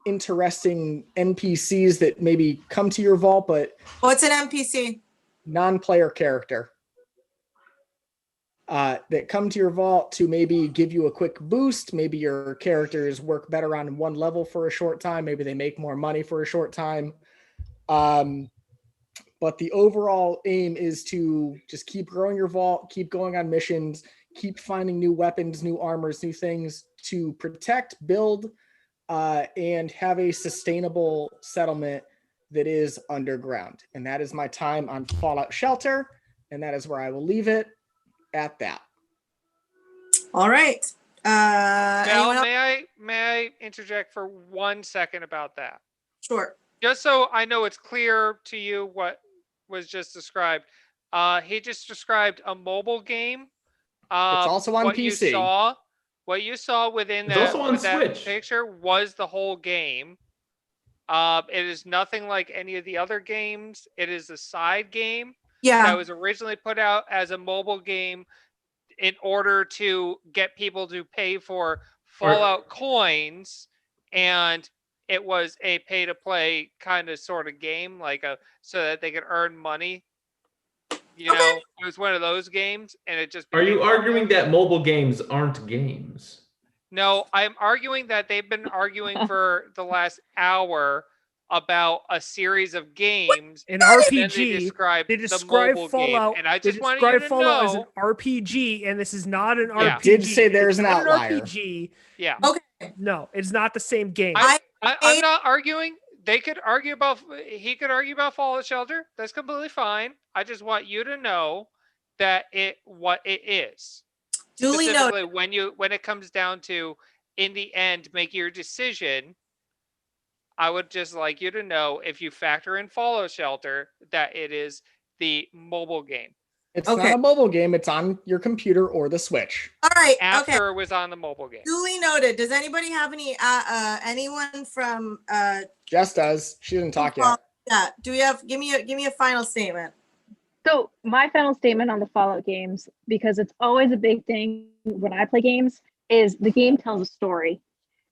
interesting NPCs that maybe come to your vault, but What's an NPC? non-player character that come to your vault to maybe give you a quick boost. Maybe your characters work better on one level for a short time. Maybe they make more money for a short time. But the overall aim is to just keep growing your vault, keep going on missions, keep finding new weapons, new armors, new things to protect, build, and have a sustainable settlement that is underground. And that is my time on Fallout Shelter. And that is where I will leave it at that. All right. Val, Anyone else? may I interject for 1 second about that? Sure. Just so I know it's clear to you what was just described. He just described a mobile game. It's also on what PC. What you saw within It's that, also on with that Switch. picture was the whole game. It is nothing like any of the other games. It is a side game Yeah. that was originally put out as a mobile game in order to get people to pay for Fallout coins, and it was a pay to play kind of sort of game, like so that they could earn money. You Okay. know, it was one of those games, and it just Are you became arguing popular. that mobile games aren't games? No, I'm arguing that they've been arguing for the last hour about a series of games. An and then RPG. They the describe mobile Fallout. game, and I They just wanted you describe to Fallout as an know. RPG, and this is not an Yeah. RPG. Did say there's It's an not outlier. RPG. Yeah. Okay. No, it's not the same game. I'm not arguing. They could argue about. He could argue about Fallout Shelter. That's completely fine. I just want you to know that what it is. Duly Specifically, noted. when it comes down to, in the end, make your decision. I would just like you to know, if you factor in Fallout Shelter, that it is the mobile game. It's Okay. not a mobile game. It's on your computer or the Switch. All right. After Okay. it was on the mobile game. Duly noted. Does anybody have anyone from Jess does. She didn't talk yet. Yeah. Do we have give me a final statement? So my final statement on the Fallout games, because it's always a big thing when I play games, is the game tells a story.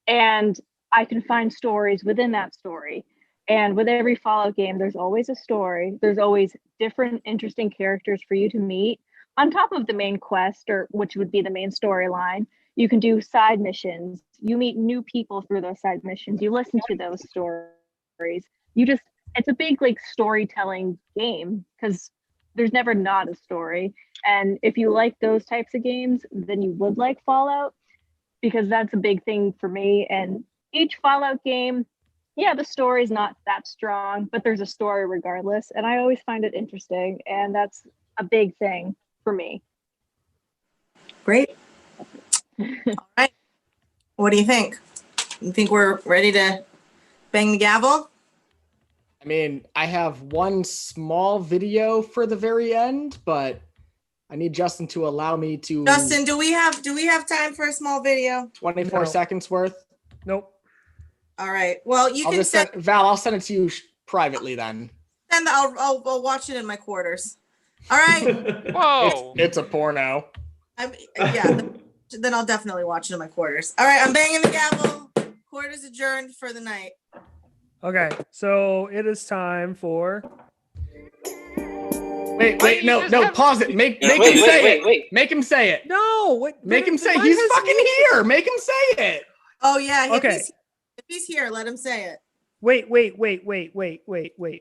And I can find stories within that story. And with every Fallout game, there's always a story. There's always different interesting characters for you to meet. On top of the main quest, or which would be the main storyline, you can do side missions. You meet new people through those side missions. You listen to those stories. It's a big like storytelling game, because there's never not a story. And if you like those types of games, then you would like Fallout, because that's a big thing for me. And each Fallout game, yeah, the story's not that strong, but there's a story regardless. And I always find it interesting. And that's a big thing for me. Great. All right. What do you think? You think we're ready to bang the gavel? I mean, I have one small video for the very end, but I need Justin to allow me to. Justin, do we have time for a small video? 24 No. seconds worth. Nope. All right. Well, you can send Val, I'll send it to you privately then. I'll watch it in my quarters. All right. Whoa. It's a porno. Then I'll definitely watch it in my quarters. All right, I'm banging the gavel. Court is adjourned for the night. Okay, so it is time for. Wait, no, pause it. Make him say it. Make him say it. No, what? Make him say he's fucking here. Make him say it. Oh yeah. Okay. If he's here, let him say it. Wait.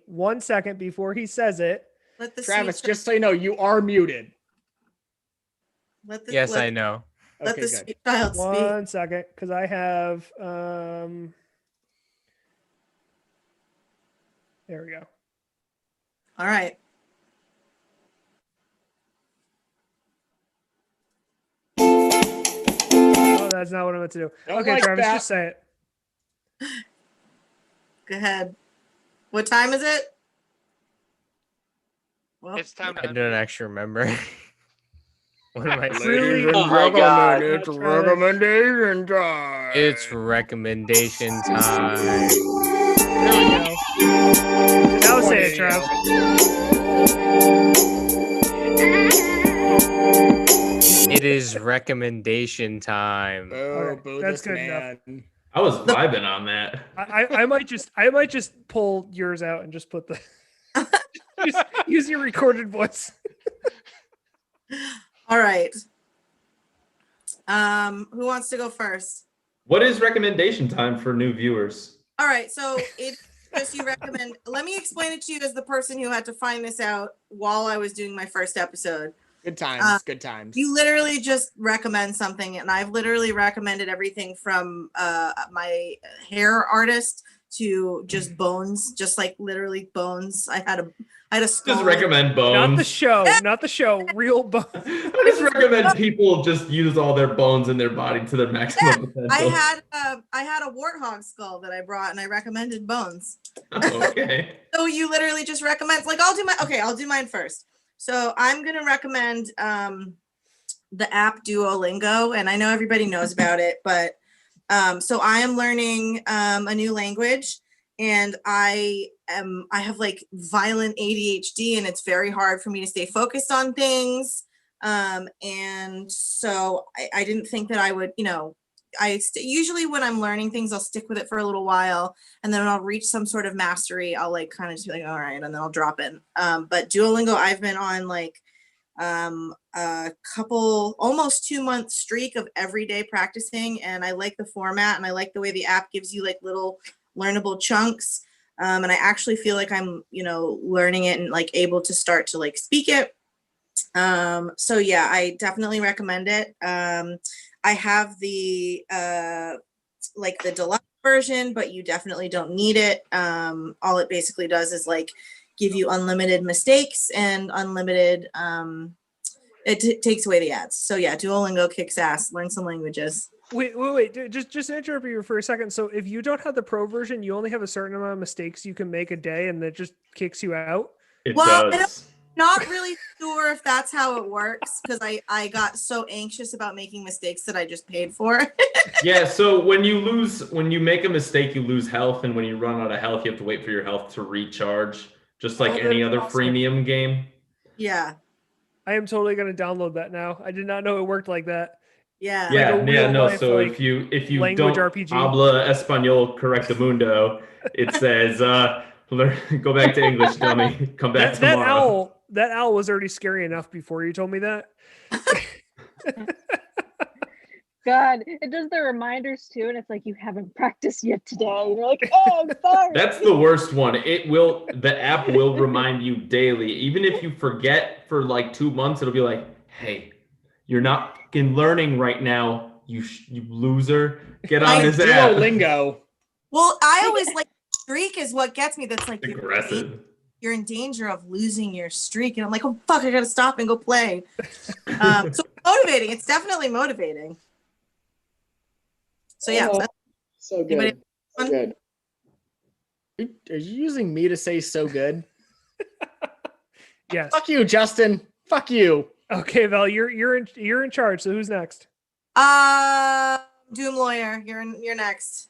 1 second before he says it. Let the Travis, sweet just so you know, you are muted. let the, Yes, let, I know. Let Okay, the good. sweet child speak. 1 second, because I have there we go. All right. Oh, that's not what I meant to do. Don't Okay, like Travis, that. just say it. Go ahead. What time is it? Well, It's time I to don't actually remember. What am I saying? Really? Oh my God. It's Travis. recommendation time. It's recommendation time. There we go. Now say it, Trav. It is recommendation time. Oh, Okay, that's good enough. I was vibing on that. I might just pull yours out and just put the use your recorded voice. all right. Who wants to go first? What is recommendation time for new viewers? All right, so it's just you recommend. Let me explain it to you as the person who had to find this out while I was doing my first episode. Good times. Good times. You literally just recommend something, and I've literally recommended everything from my hair artist to just bones, just like literally bones. I had a skull. Just recommend bones. Not the show. Real bones. I just recommend people just use all their bones in their body to their maximum potential. I had a warthog skull that I brought, and I recommended bones. Okay. So you literally just recommend, like, I'll do mine first. So I'm gonna recommend the app Duolingo, and I know everybody knows about it, but so I am learning a new language, and I have like violent ADHD, and it's very hard for me to stay focused on things. And so I didn't think that I would, usually when I'm learning things, I'll stick with it for a little while, and then when I'll reach some sort of mastery, I'll like kind of just be like, all right, and then I'll drop in. But Duolingo, I've been on like a couple, almost 2 month streak of every day practicing, and I like the format, and I like the way the app gives you like little learnable chunks. And I actually feel like I'm, learning it and like able to start to like speak it. So yeah, I definitely recommend it. I have the like the deluxe version, but you definitely don't need it. All it basically does is like give you unlimited mistakes and unlimited it takes away the ads. So yeah, Duolingo kicks ass. Learn some languages. Wait. Just interrupt you for a second. So if you don't have the pro version, you only have a certain amount of mistakes you can make a day, and that just kicks you out. It Well, does. Not really sure if that's how it works, because I got so anxious about making mistakes that I just paid for it. Yeah, so when you make a mistake, you lose health, and when you run out of health, you have to wait for your health to recharge, just like any other freemium game. Yeah. I am totally going to download that now. I did not know it worked like that. Yeah. So if you language don't RPG. habla español correctamundo, it says go back to English, dummy. Come back tomorrow. That owl was already scary enough before you told me that. God, it does the reminders too, and it's like you haven't practiced yet today. And you're like, oh, I'm sorry. That's the worst one. The app will remind you daily. Even if you forget for like 2 months, it'll be like, hey, you're not learning right now, you loser. Get on this app. Duolingo. Well, I always like streak is what gets me. That's like Aggressive. You're in danger of losing your streak, and I'm like, oh fuck, I gotta stop and go play. So motivating. It's definitely motivating. So yeah, so good. So good. Are you using me to say so good? Yes. Fuck you, Justin. Fuck you. Okay, Val, you're in charge. So who's next? Doom Lawyer, you're next.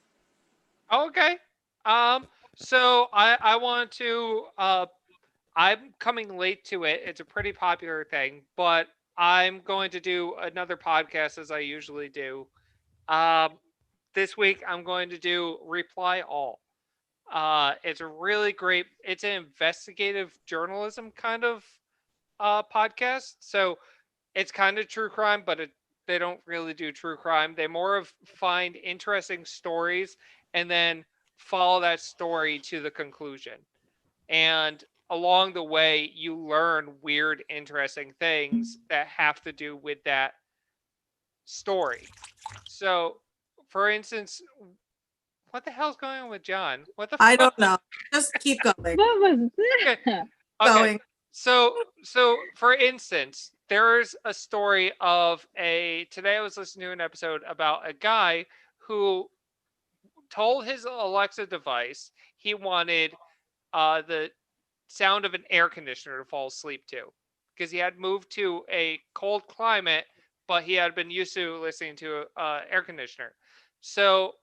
Okay. So I want to I'm coming late to it. It's a pretty popular thing, but I'm going to do another podcast as I usually do. This week I'm going to do Reply All. It's a really great, it's an investigative journalism kind of podcast. So it's kind of true crime, but they don't really do true crime. They more of find interesting stories and then follow that story to the conclusion. And along the way, you learn weird, interesting things that have to do with that story. So, for instance, what the hell's going on with John? What the I don't know. Just keep going. What was that? Okay. Going. So for instance, there's a story of today I was listening to an episode about a guy who told his Alexa device he wanted the sound of an air conditioner to fall asleep to, because he had moved to a cold climate, but he had been used to listening to an air conditioner. So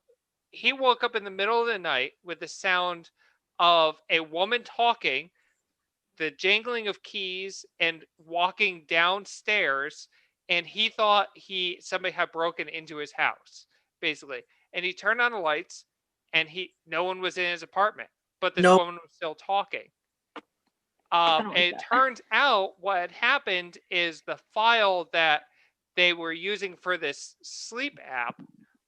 he woke up in the middle of the night with the sound of a woman talking, the jangling of keys, and walking downstairs, and he thought somebody had broken into his house, basically. And he turned on the lights, and no one was in his apartment, but this woman was still talking. And it turns out what had happened is the file that they were using for this sleep app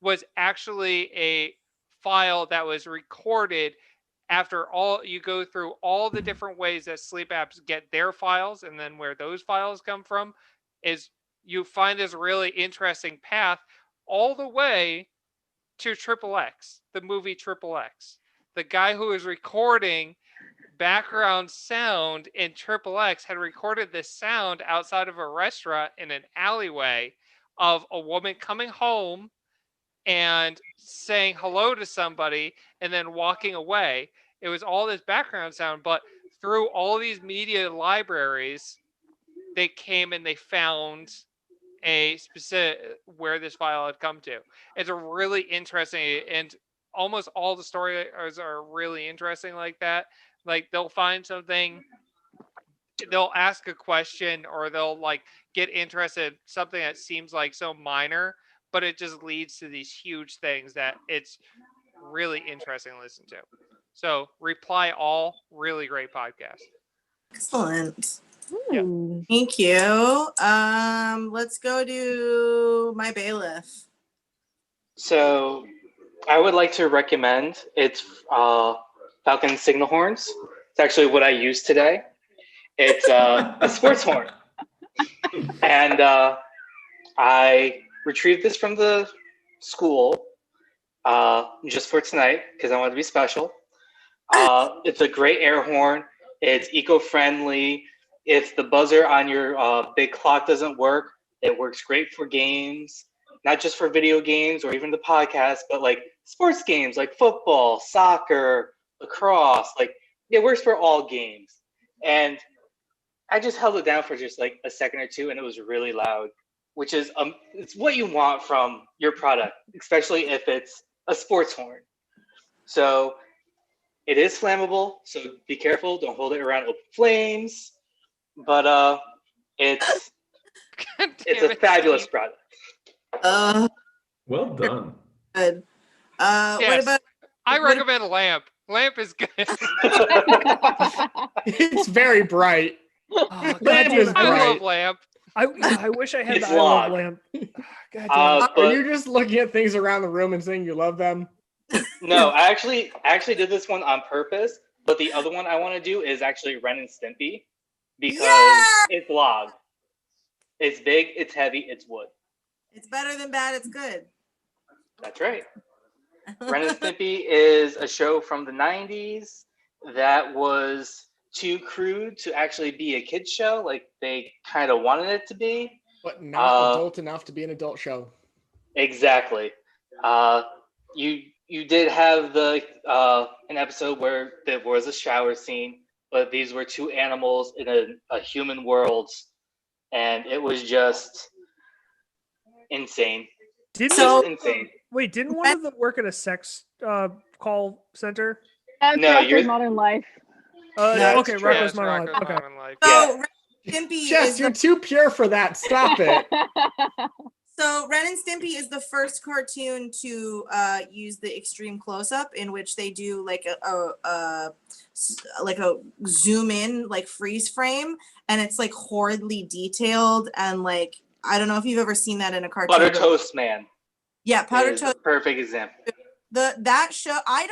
was actually a file that was recorded after you go through all the different ways that sleep apps get their files, and then where those files come from is you find this really interesting path all the way to Triple X, the movie Triple X. the guy who was recording background sound in XXX had recorded this sound outside of a restaurant in an alleyway of a woman coming home and saying hello to somebody and then walking away. It was all this background sound, but through all these media libraries, they came and they found a specific where this file had come to. It's a really interesting, and almost all the stories are really interesting like that. Like they'll find something, they'll ask a question, or they'll like get interested in something that seems like so minor, but it just leads to these huge things that it's really interesting to listen to. So Reply All, really great podcast. Excellent. Yeah. Ooh. Thank you. Let's go to my bailiff. So I would like to recommend it's Falcon Signal Horns. It's actually what I used today. It's a sports horn. And I retrieved this from the school just for tonight because I wanted to be special. It's a great air horn. It's eco-friendly. If the buzzer on your big clock doesn't work, it works great for games, not just for video games or even the podcast, but like sports games like football, soccer, lacrosse. Like it works for all games. And I just held it down for just like a second or two, and it was really loud, which is it's what you want from your product, especially if it's a sports horn. So it is flammable, so be careful. Don't hold it around open flames. But it's a fabulous product. Well done. Good. What Yes. about? I recommend Lamp. Lamp is good. It's very bright. Oh, Lamp goddamn is it. I bright. love Lamp. I wish I had It's the I love log. lamp. God damn it. Are But you just looking at things around the room and saying you love them? no, I actually did this one on purpose. But the other one I want to do is actually Ren and Stimpy because Yeah! it's log. It's big, it's heavy, it's wood. It's better than bad. It's good. That's right. Ren and Stimpy is a show from the 90s that was too crude to actually be a kid's show like they kind of wanted it to be. But not adult enough to be an adult show. Exactly. You did have an episode where there was a shower scene, but these were two animals in a human world, and it was just insane. Didn't So- Insane. wait, didn't one of them work at a sex call center? That's No, Rocko's you're- Modern Life. That's Okay, true. Rocco's it's Modern Rocko's Life. Okay. Modern Life. So Yeah. Ren and Stimpy Jess, is you're too pure for that. Stop it. So Ren and Stimpy is the first cartoon to use the extreme close-up, in which they do like a zoom in, like freeze frame, and it's like horridly detailed, and like I don't know if you've ever seen that in a cartoon. Butter but- Toast Man Yeah, Powder is Toast. a perfect example. That show, I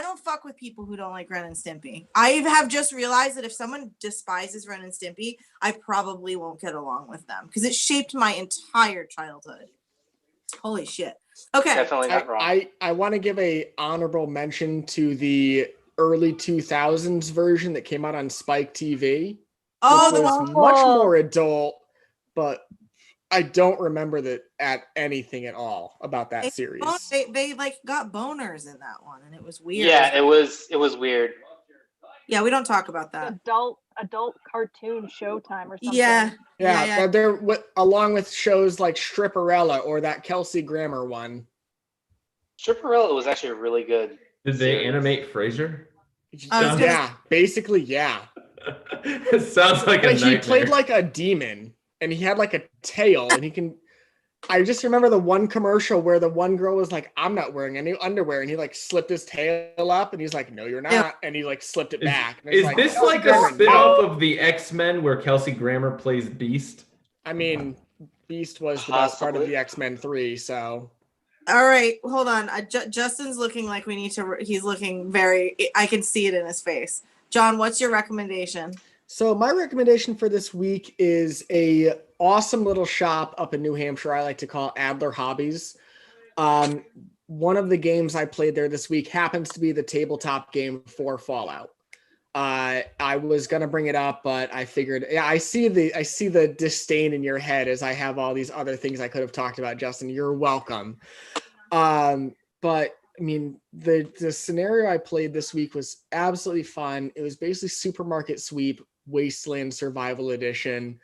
don't fuck with people who don't like Ren and Stimpy. I have just realized that if someone despises Ren and Stimpy, I probably won't get along with them because it shaped my entire childhood. Holy shit. Okay. Definitely not wrong. I want to give a honorable mention to the early 2000s version that came out on Spike TV. Oh, which the was one. much more adult, but I don't remember that at anything at all about that series. They like got boners in that one, and it was weird. Yeah, it was weird. Yeah, we don't talk about that. Adult cartoon Showtime or something. Yeah. Yeah, they're along with shows like Stripperella or that Kelsey Grammer one. Stripperella was actually really good. Did they series. animate Frasier? I was gonna- Yeah, basically, yeah. It sounds like a But he nightmare. played like a demon, and he had like a tail, and he can. I just remember the one commercial where the one girl was like, "I'm not wearing any underwear," and he like slipped his tail up, and he's like, "No, you're not," Yeah. and he like slipped it Is- back. And it's Is this "Kelsey like Grammer, a spin-off of the X-Men where Kelsey Grammer plays Beast? I mean, Beast was the best part of Possibly. the X-Men 3, so All right, hold on. Justin's looking like we need to. He's looking very. I can see it in his face. John, what's your recommendation? So my recommendation for this week is a awesome little shop up in New Hampshire I like to call Adler Hobbies. one of the games I played there this week happens to be the tabletop game for Fallout. I was gonna bring it up, but I figured, yeah, I see the disdain in your head as I have all these other things I could have talked about, Justin. You're welcome. But I mean, the scenario I played this week was absolutely fun. It was basically Supermarket Sweep Wasteland Survival Edition.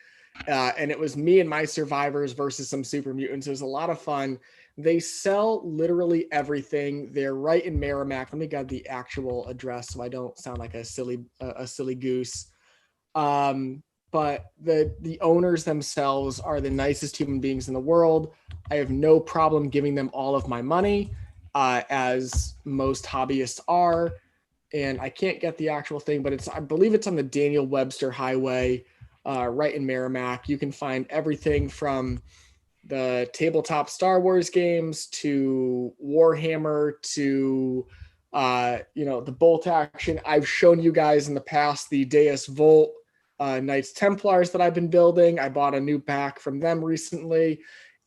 And it was me and my survivors versus some super mutants. It was a lot of fun. They sell literally everything. They're right in Merrimack. Let me get the actual address so I don't sound like a silly goose. But the owners themselves are the nicest human beings in the world. I have no problem giving them all of my money, as most hobbyists are. And I can't get the actual thing, but I believe it's on the Daniel Webster Highway, right in Merrimack. You can find everything from the tabletop Star Wars games to Warhammer to the bolt action. I've shown you guys in the past the Deus Volt Knights Templars that I've been building. I bought a new pack from them recently.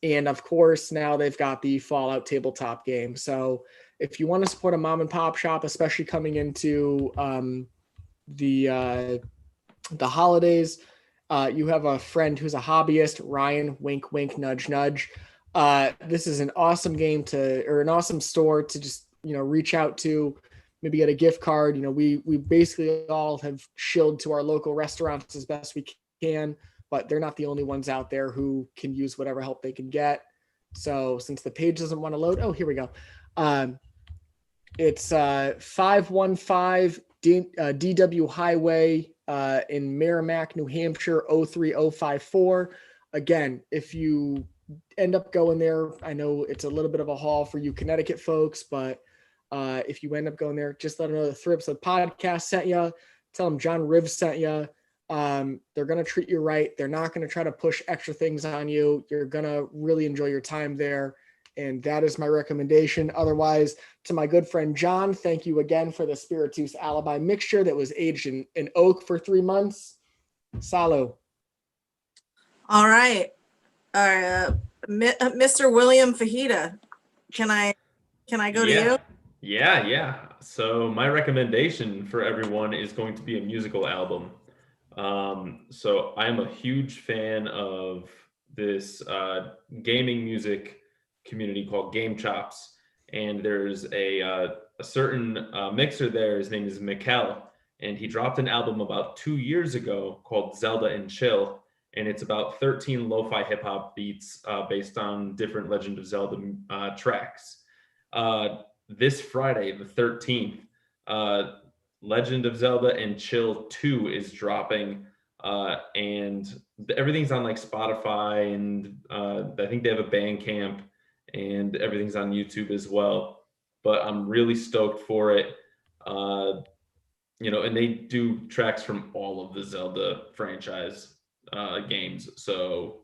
And of course, now they've got the Fallout tabletop game. So if you want to support a mom and pop shop, especially coming into the holidays, you have a friend who's a hobbyist, Ryan, wink, wink, nudge, nudge. This is an awesome game or an awesome store to just, reach out to, maybe get a gift card. We basically all have shilled to our local restaurants as best we can, but they're not the only ones out there who can use whatever help they can get. So since the page doesn't want to load, oh, here we go. It's 515 DW Highway in Merrimack, New Hampshire, 03054. Again, if you end up going there, I know it's a little bit of a haul for you Connecticut folks, but if you end up going there, just let them know the 3 Episode Podcast sent you. Tell them John Rivs sent you. They're going to treat you right. They're not going to try to push extra things on you. You're going to really enjoy your time there. And that is my recommendation. Otherwise, to my good friend John, thank you again for the Spiritus Alibi mixture that was aged in oak for 3 months. Salu. All right. Mr. William Fajita, can I go to you? Yeah. So my recommendation for everyone is going to be a musical album. So I'm a huge fan of this gaming music community called Game Chops, and there's a certain mixer there. His name is Mikkel, and he dropped an album about 2 years ago called Zelda and Chill, and it's about 13 lo-fi hip-hop beats based on different Legend of Zelda tracks. This Friday, the 13th, Legend of Zelda and Chill 2 is dropping, and everything's on like Spotify, and I think they have a Bandcamp, and everything's on YouTube as well. But I'm really stoked for it. And they do tracks from all of the Zelda franchise games. So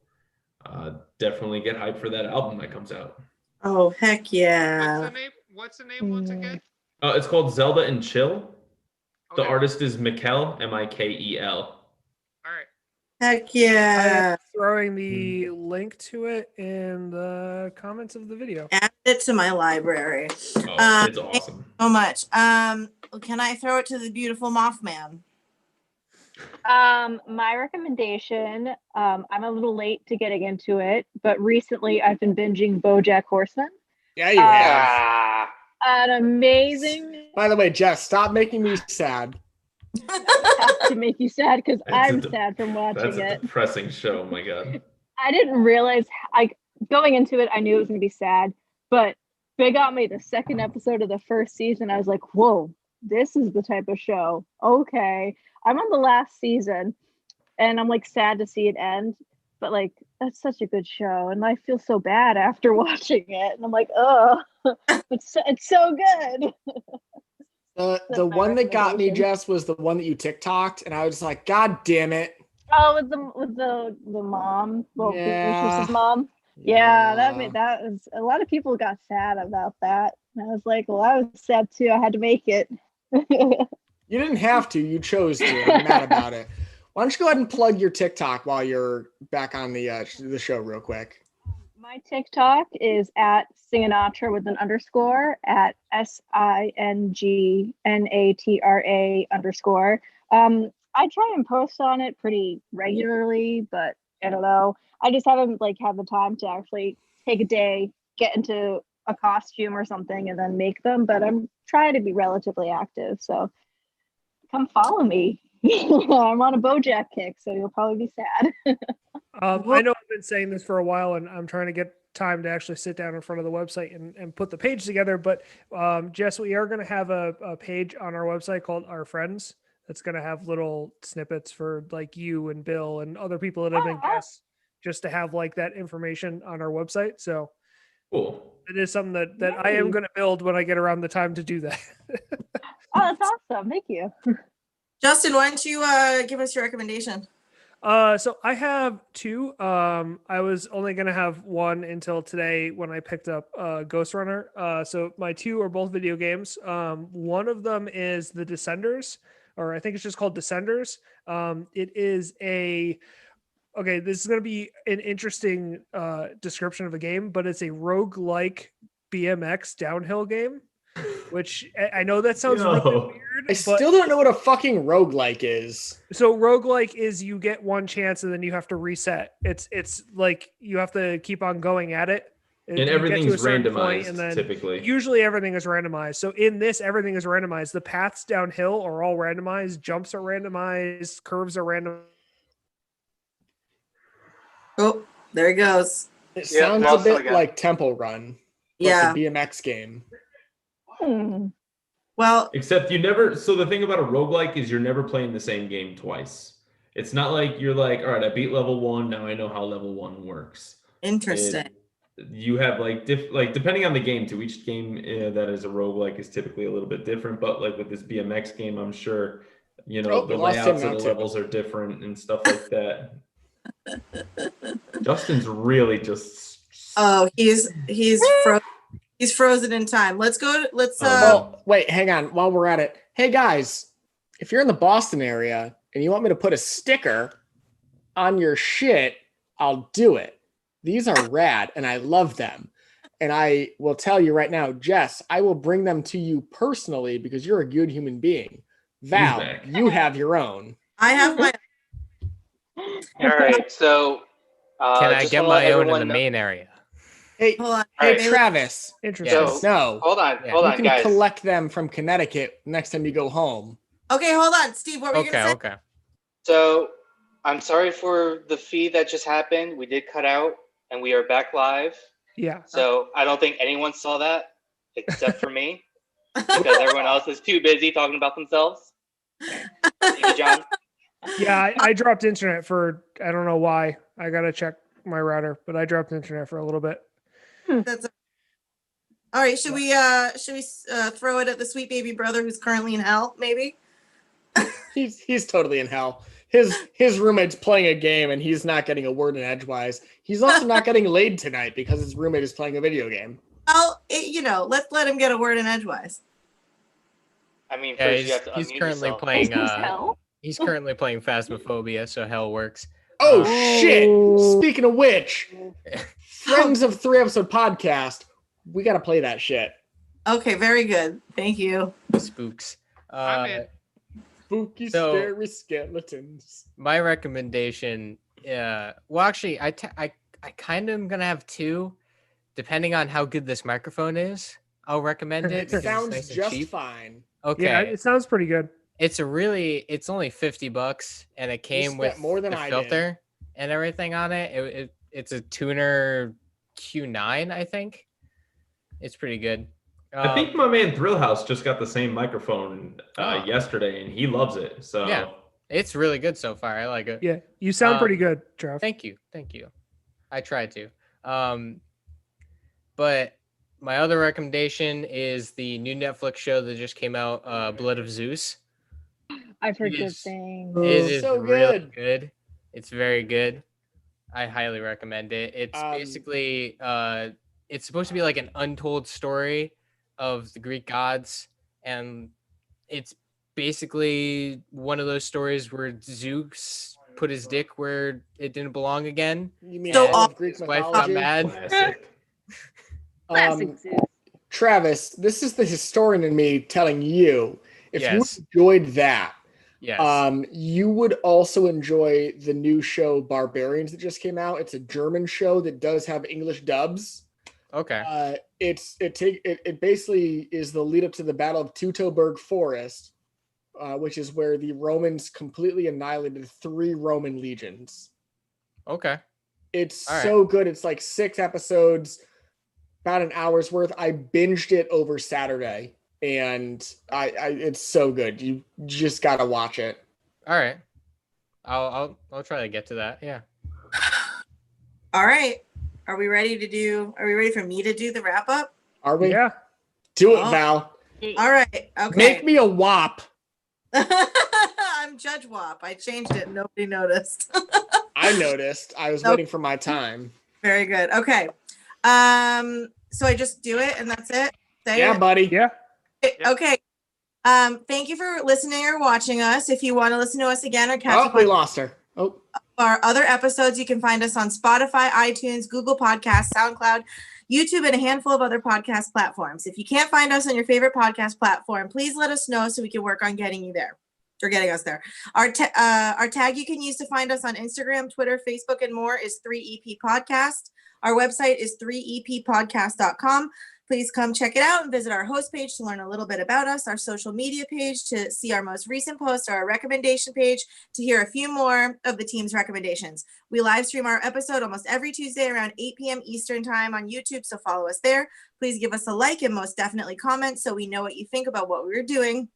definitely get hyped for that album that comes out. Oh, heck yeah. What's the name once again? It's called Zelda and Chill. Okay. The artist is Mikkel, Mikel. All right. Heck yeah. I'm throwing the link to it in the comments of the video. Add it to my library. Oh, it's awesome. So much. Can I throw it to the beautiful Mothman? My recommendation, I'm a little late to getting into it, but recently I've been binging BoJack Horseman. Yeah, you have. Ah, An amazing By the way, Jess, stop making me sad. have to make you sad because That's I'm sad from watching That's a it. depressing show. Oh my God. I didn't realize, going into it, I knew it was going to be sad, but they got me the second episode of the first season. I was like, whoa, this is the type of show. Okay. I'm on the last season and I'm like sad to see it end, but like, that's such a good show. And I feel so bad after watching it. And I'm like, oh, it's so good. The one that got me, Jess, was the one that you TikToked, and I was like, God damn it. Oh, with the mom. Well, Yeah. Beatrice's mom. Yeah, that was a lot of people got sad about that. And I was like, well, I was sad too. I had to make it. You didn't have to. You chose to. I'm mad about it. Why don't you go ahead and plug your TikTok while you're back on the show real quick? My TikTok is at Singanatra with an underscore at SINGNATRA_. I try and post on it pretty regularly, but I don't know. I just haven't had the time to actually take a day, get into a costume or something, and then make them. But I'm trying to be relatively active, so come follow me. I'm on a BoJack kick, so you'll probably be sad. I know I've been saying this for a while, and I'm trying to get time to actually sit down in front of the website and put the page together. But Jess, we are going to have a page on our website called Our Friends. That's going to have little snippets for like you and Bill and other people that have been guests, just to have like that information on our website. So Cool. it is something that I am going to build when I get around the time to do that. Oh, that's awesome. Thank you. Justin, why don't you give us your recommendation? So I have two. I was only gonna have one until today when I picked up Ghost Runner. So my two are both video games. One of them is The Descenders, or I think it's just called Descenders. It is okay, this is gonna be an interesting description of a game, but it's a roguelike BMX downhill game. Which I know that sounds really weird. I still don't know what a fucking roguelike is. So roguelike is you get one chance and then you have to reset. It's like you have to keep on going at it. And everything's randomized, typically. Usually everything is randomized. So in this, everything is randomized. The paths downhill are all randomized. Jumps are randomized. Curves are random. Oh, there he goes. It sounds a bit like Temple Run. Yeah. The BMX game. Well, except you never. So the thing about a roguelike is you're never playing the same game twice. It's not like you're like, all right, I beat level 1. Now I know how level 1 works. Interesting. You have like depending on the game too. Each game that is a roguelike is typically a little bit different. But like with this BMX game, I'm sure the layouts of the levels are different and stuff like that. Justin's really just. Oh, he's frozen. He's frozen in time. Let's go. Well, wait, hang on. While we're at it, hey guys, if you're in the Boston area and you want me to put a sticker on your shit, I'll do it. These are rad, and I love them. And I will tell you right now, Jess, I will bring them to you personally because you're a good human being. Val, you have your own. I have my. All right, so can I get my own in the main area? Hey, hold on. Hey, Travis. Interesting. So, No. Hold on, you can guys. collect them from Connecticut next time you go home. Okay, hold on, Steve. What were you gonna say? Okay. So I'm sorry for the feed that just happened. We did cut out, and we are back live. Yeah. So I don't think anyone saw that except for me, because everyone else is too busy talking about themselves. Thank you, John. Yeah, I dropped internet for I don't know why. I gotta check my router, but I dropped internet for a little bit. That's all right. Should we throw it at the sweet baby brother who's currently in hell? Maybe. He's totally in hell. His roommate's playing a game and he's not getting a word in edgewise. He's also not getting laid tonight because his roommate is playing a video game. Well, let's let him get a word in edgewise. I mean, Yeah, first you have to he's unmute currently yourself. playing. Hell? He's currently playing Phasmophobia, so hell works. Oh shit! Speaking of which, Friends of 3-Episode Podcast, we gotta play that shit. Okay, very good. Thank you. Spooks. I'm in. Spooky, So- scary skeletons. My recommendation, well, actually, I kind of am gonna have two, depending on how good this microphone is. I'll recommend it. It because it's sounds nice and just cheap. fine. Okay, Yeah, it sounds pretty good. it's only $50, and it came spent with more than the I did. filter and everything on it. It's a tuner Q9, I think. It's pretty good. I think my man Thrillhouse just got the same microphone Oh. yesterday, and he loves it. So Yeah. It's really good so far. I like it. Yeah, you sound pretty good, Trev. Thank you. I tried to. But my other recommendation is the new Netflix show that just came out, Blood of Zeus. I've heard It good is- things. It is so really good. good. It's very good. I highly recommend it. It's basically it's supposed to be like an untold story of the Greek gods, and it's basically one of those stories where Zeus put his dick where it didn't belong again. You mean So all of Greek His wife got mythology? mad. Classic. Classic Zeus. Travis, this is the historian in me telling you, if Yes. you enjoyed that, Yes. you would also enjoy the new show Barbarians that just came out. It's a German show that does have English dubs. Okay. It basically is the lead up to the Battle of Teutoburg Forest, which is where the Romans completely annihilated 3 Roman legions. Okay. It's All right. so good. It's like 6 episodes, about an hour's worth. I binged it over Saturday, and I it's so good. You just gotta watch it. All right. I'll try to get to that. Yeah. All right. Are we ready for me to do the wrap up? Are we? Yeah. Do it, Oh. Val. All right. Okay. Make me a WAP. I'm Judge Wop. I changed it. Nobody noticed. I noticed. I was Nope. waiting for my time. Very good. Okay. So I just do it and that's it. Say Yeah, it. buddy. Yeah. Okay. Thank you for listening or watching us. If you want to listen to us again or catch Oh, up we on lost her. Oh, our other episodes, you can find us on Spotify, iTunes, Google Podcasts, SoundCloud, YouTube, and a handful of other podcast platforms. If you can't find us on your favorite podcast platform, please let us know so we can work on getting you there or getting us there. Our tag you can use to find us on Instagram, Twitter, Facebook, and more is 3EP Podcast. Our website is 3eppodcast.com. Please come check it out and visit our host page to learn a little bit about us, our social media page to see our most recent posts, our recommendation page to hear a few more of the team's recommendations. We live stream our episode almost every Tuesday around 8 p.m. Eastern time on YouTube, so follow us there. Please give us a like and most definitely comment so we know what you think about what we're doing,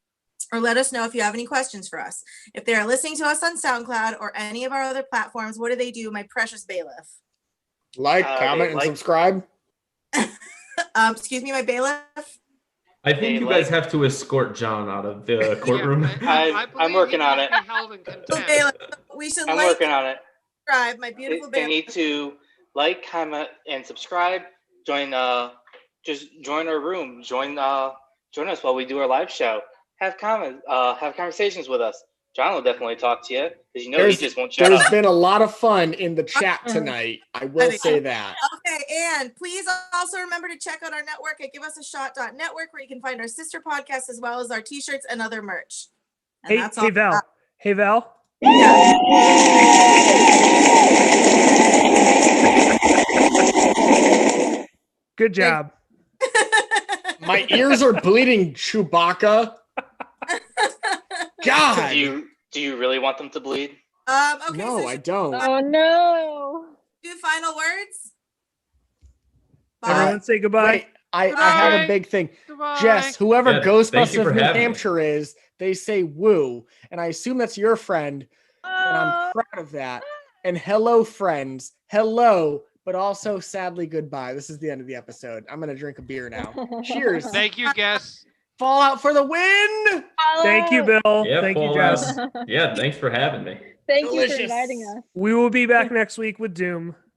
or let us know if you have any questions for us. If they are listening to us on SoundCloud or any of our other platforms, what do, my precious bailiff? like, They comment, and like- subscribe. Excuse me, my bailiff? I think They you like- guys have to escort John out of the courtroom. I I'm believe working he on must it. be held in So contempt. bailiff, we should I'm like working on it. subscribe, my beautiful They bailiff. need to like, comment, and subscribe. Just join our room. Join us while we do our live show. Have conversations with us. John will definitely talk to you because he just won't shut There's up. been a lot of fun in the chat tonight. I will say that. Okay, and please also remember to check out our network at giveusashot.network where you can find our sister podcasts as well as our t-shirts and other merch. And Hey Val. Hey Val. Yeah. Good job. My ears are bleeding, Chewbacca. God. Do you really want them to bleed? Okay, No, so I should don't. Oh no. we do final words? Everyone say goodbye. Wait, I have a Goodbye. big thing. Goodbye. Jess, whoever Yeah, thank you Ghostbusters for of New having me. Hampshire is, they say woo. And I assume that's your friend. And I'm proud of that. And hello, friends. Hello, but also sadly goodbye. This is the end of the episode. I'm going to drink a beer now. Cheers. Thank you, guests. Fallout for the win. Thank you, Bill. Yeah, Thank you, Fallout. Jess. Yeah, thanks for having me. Thank you for Delicious. inviting us. We will be back next week with Doom.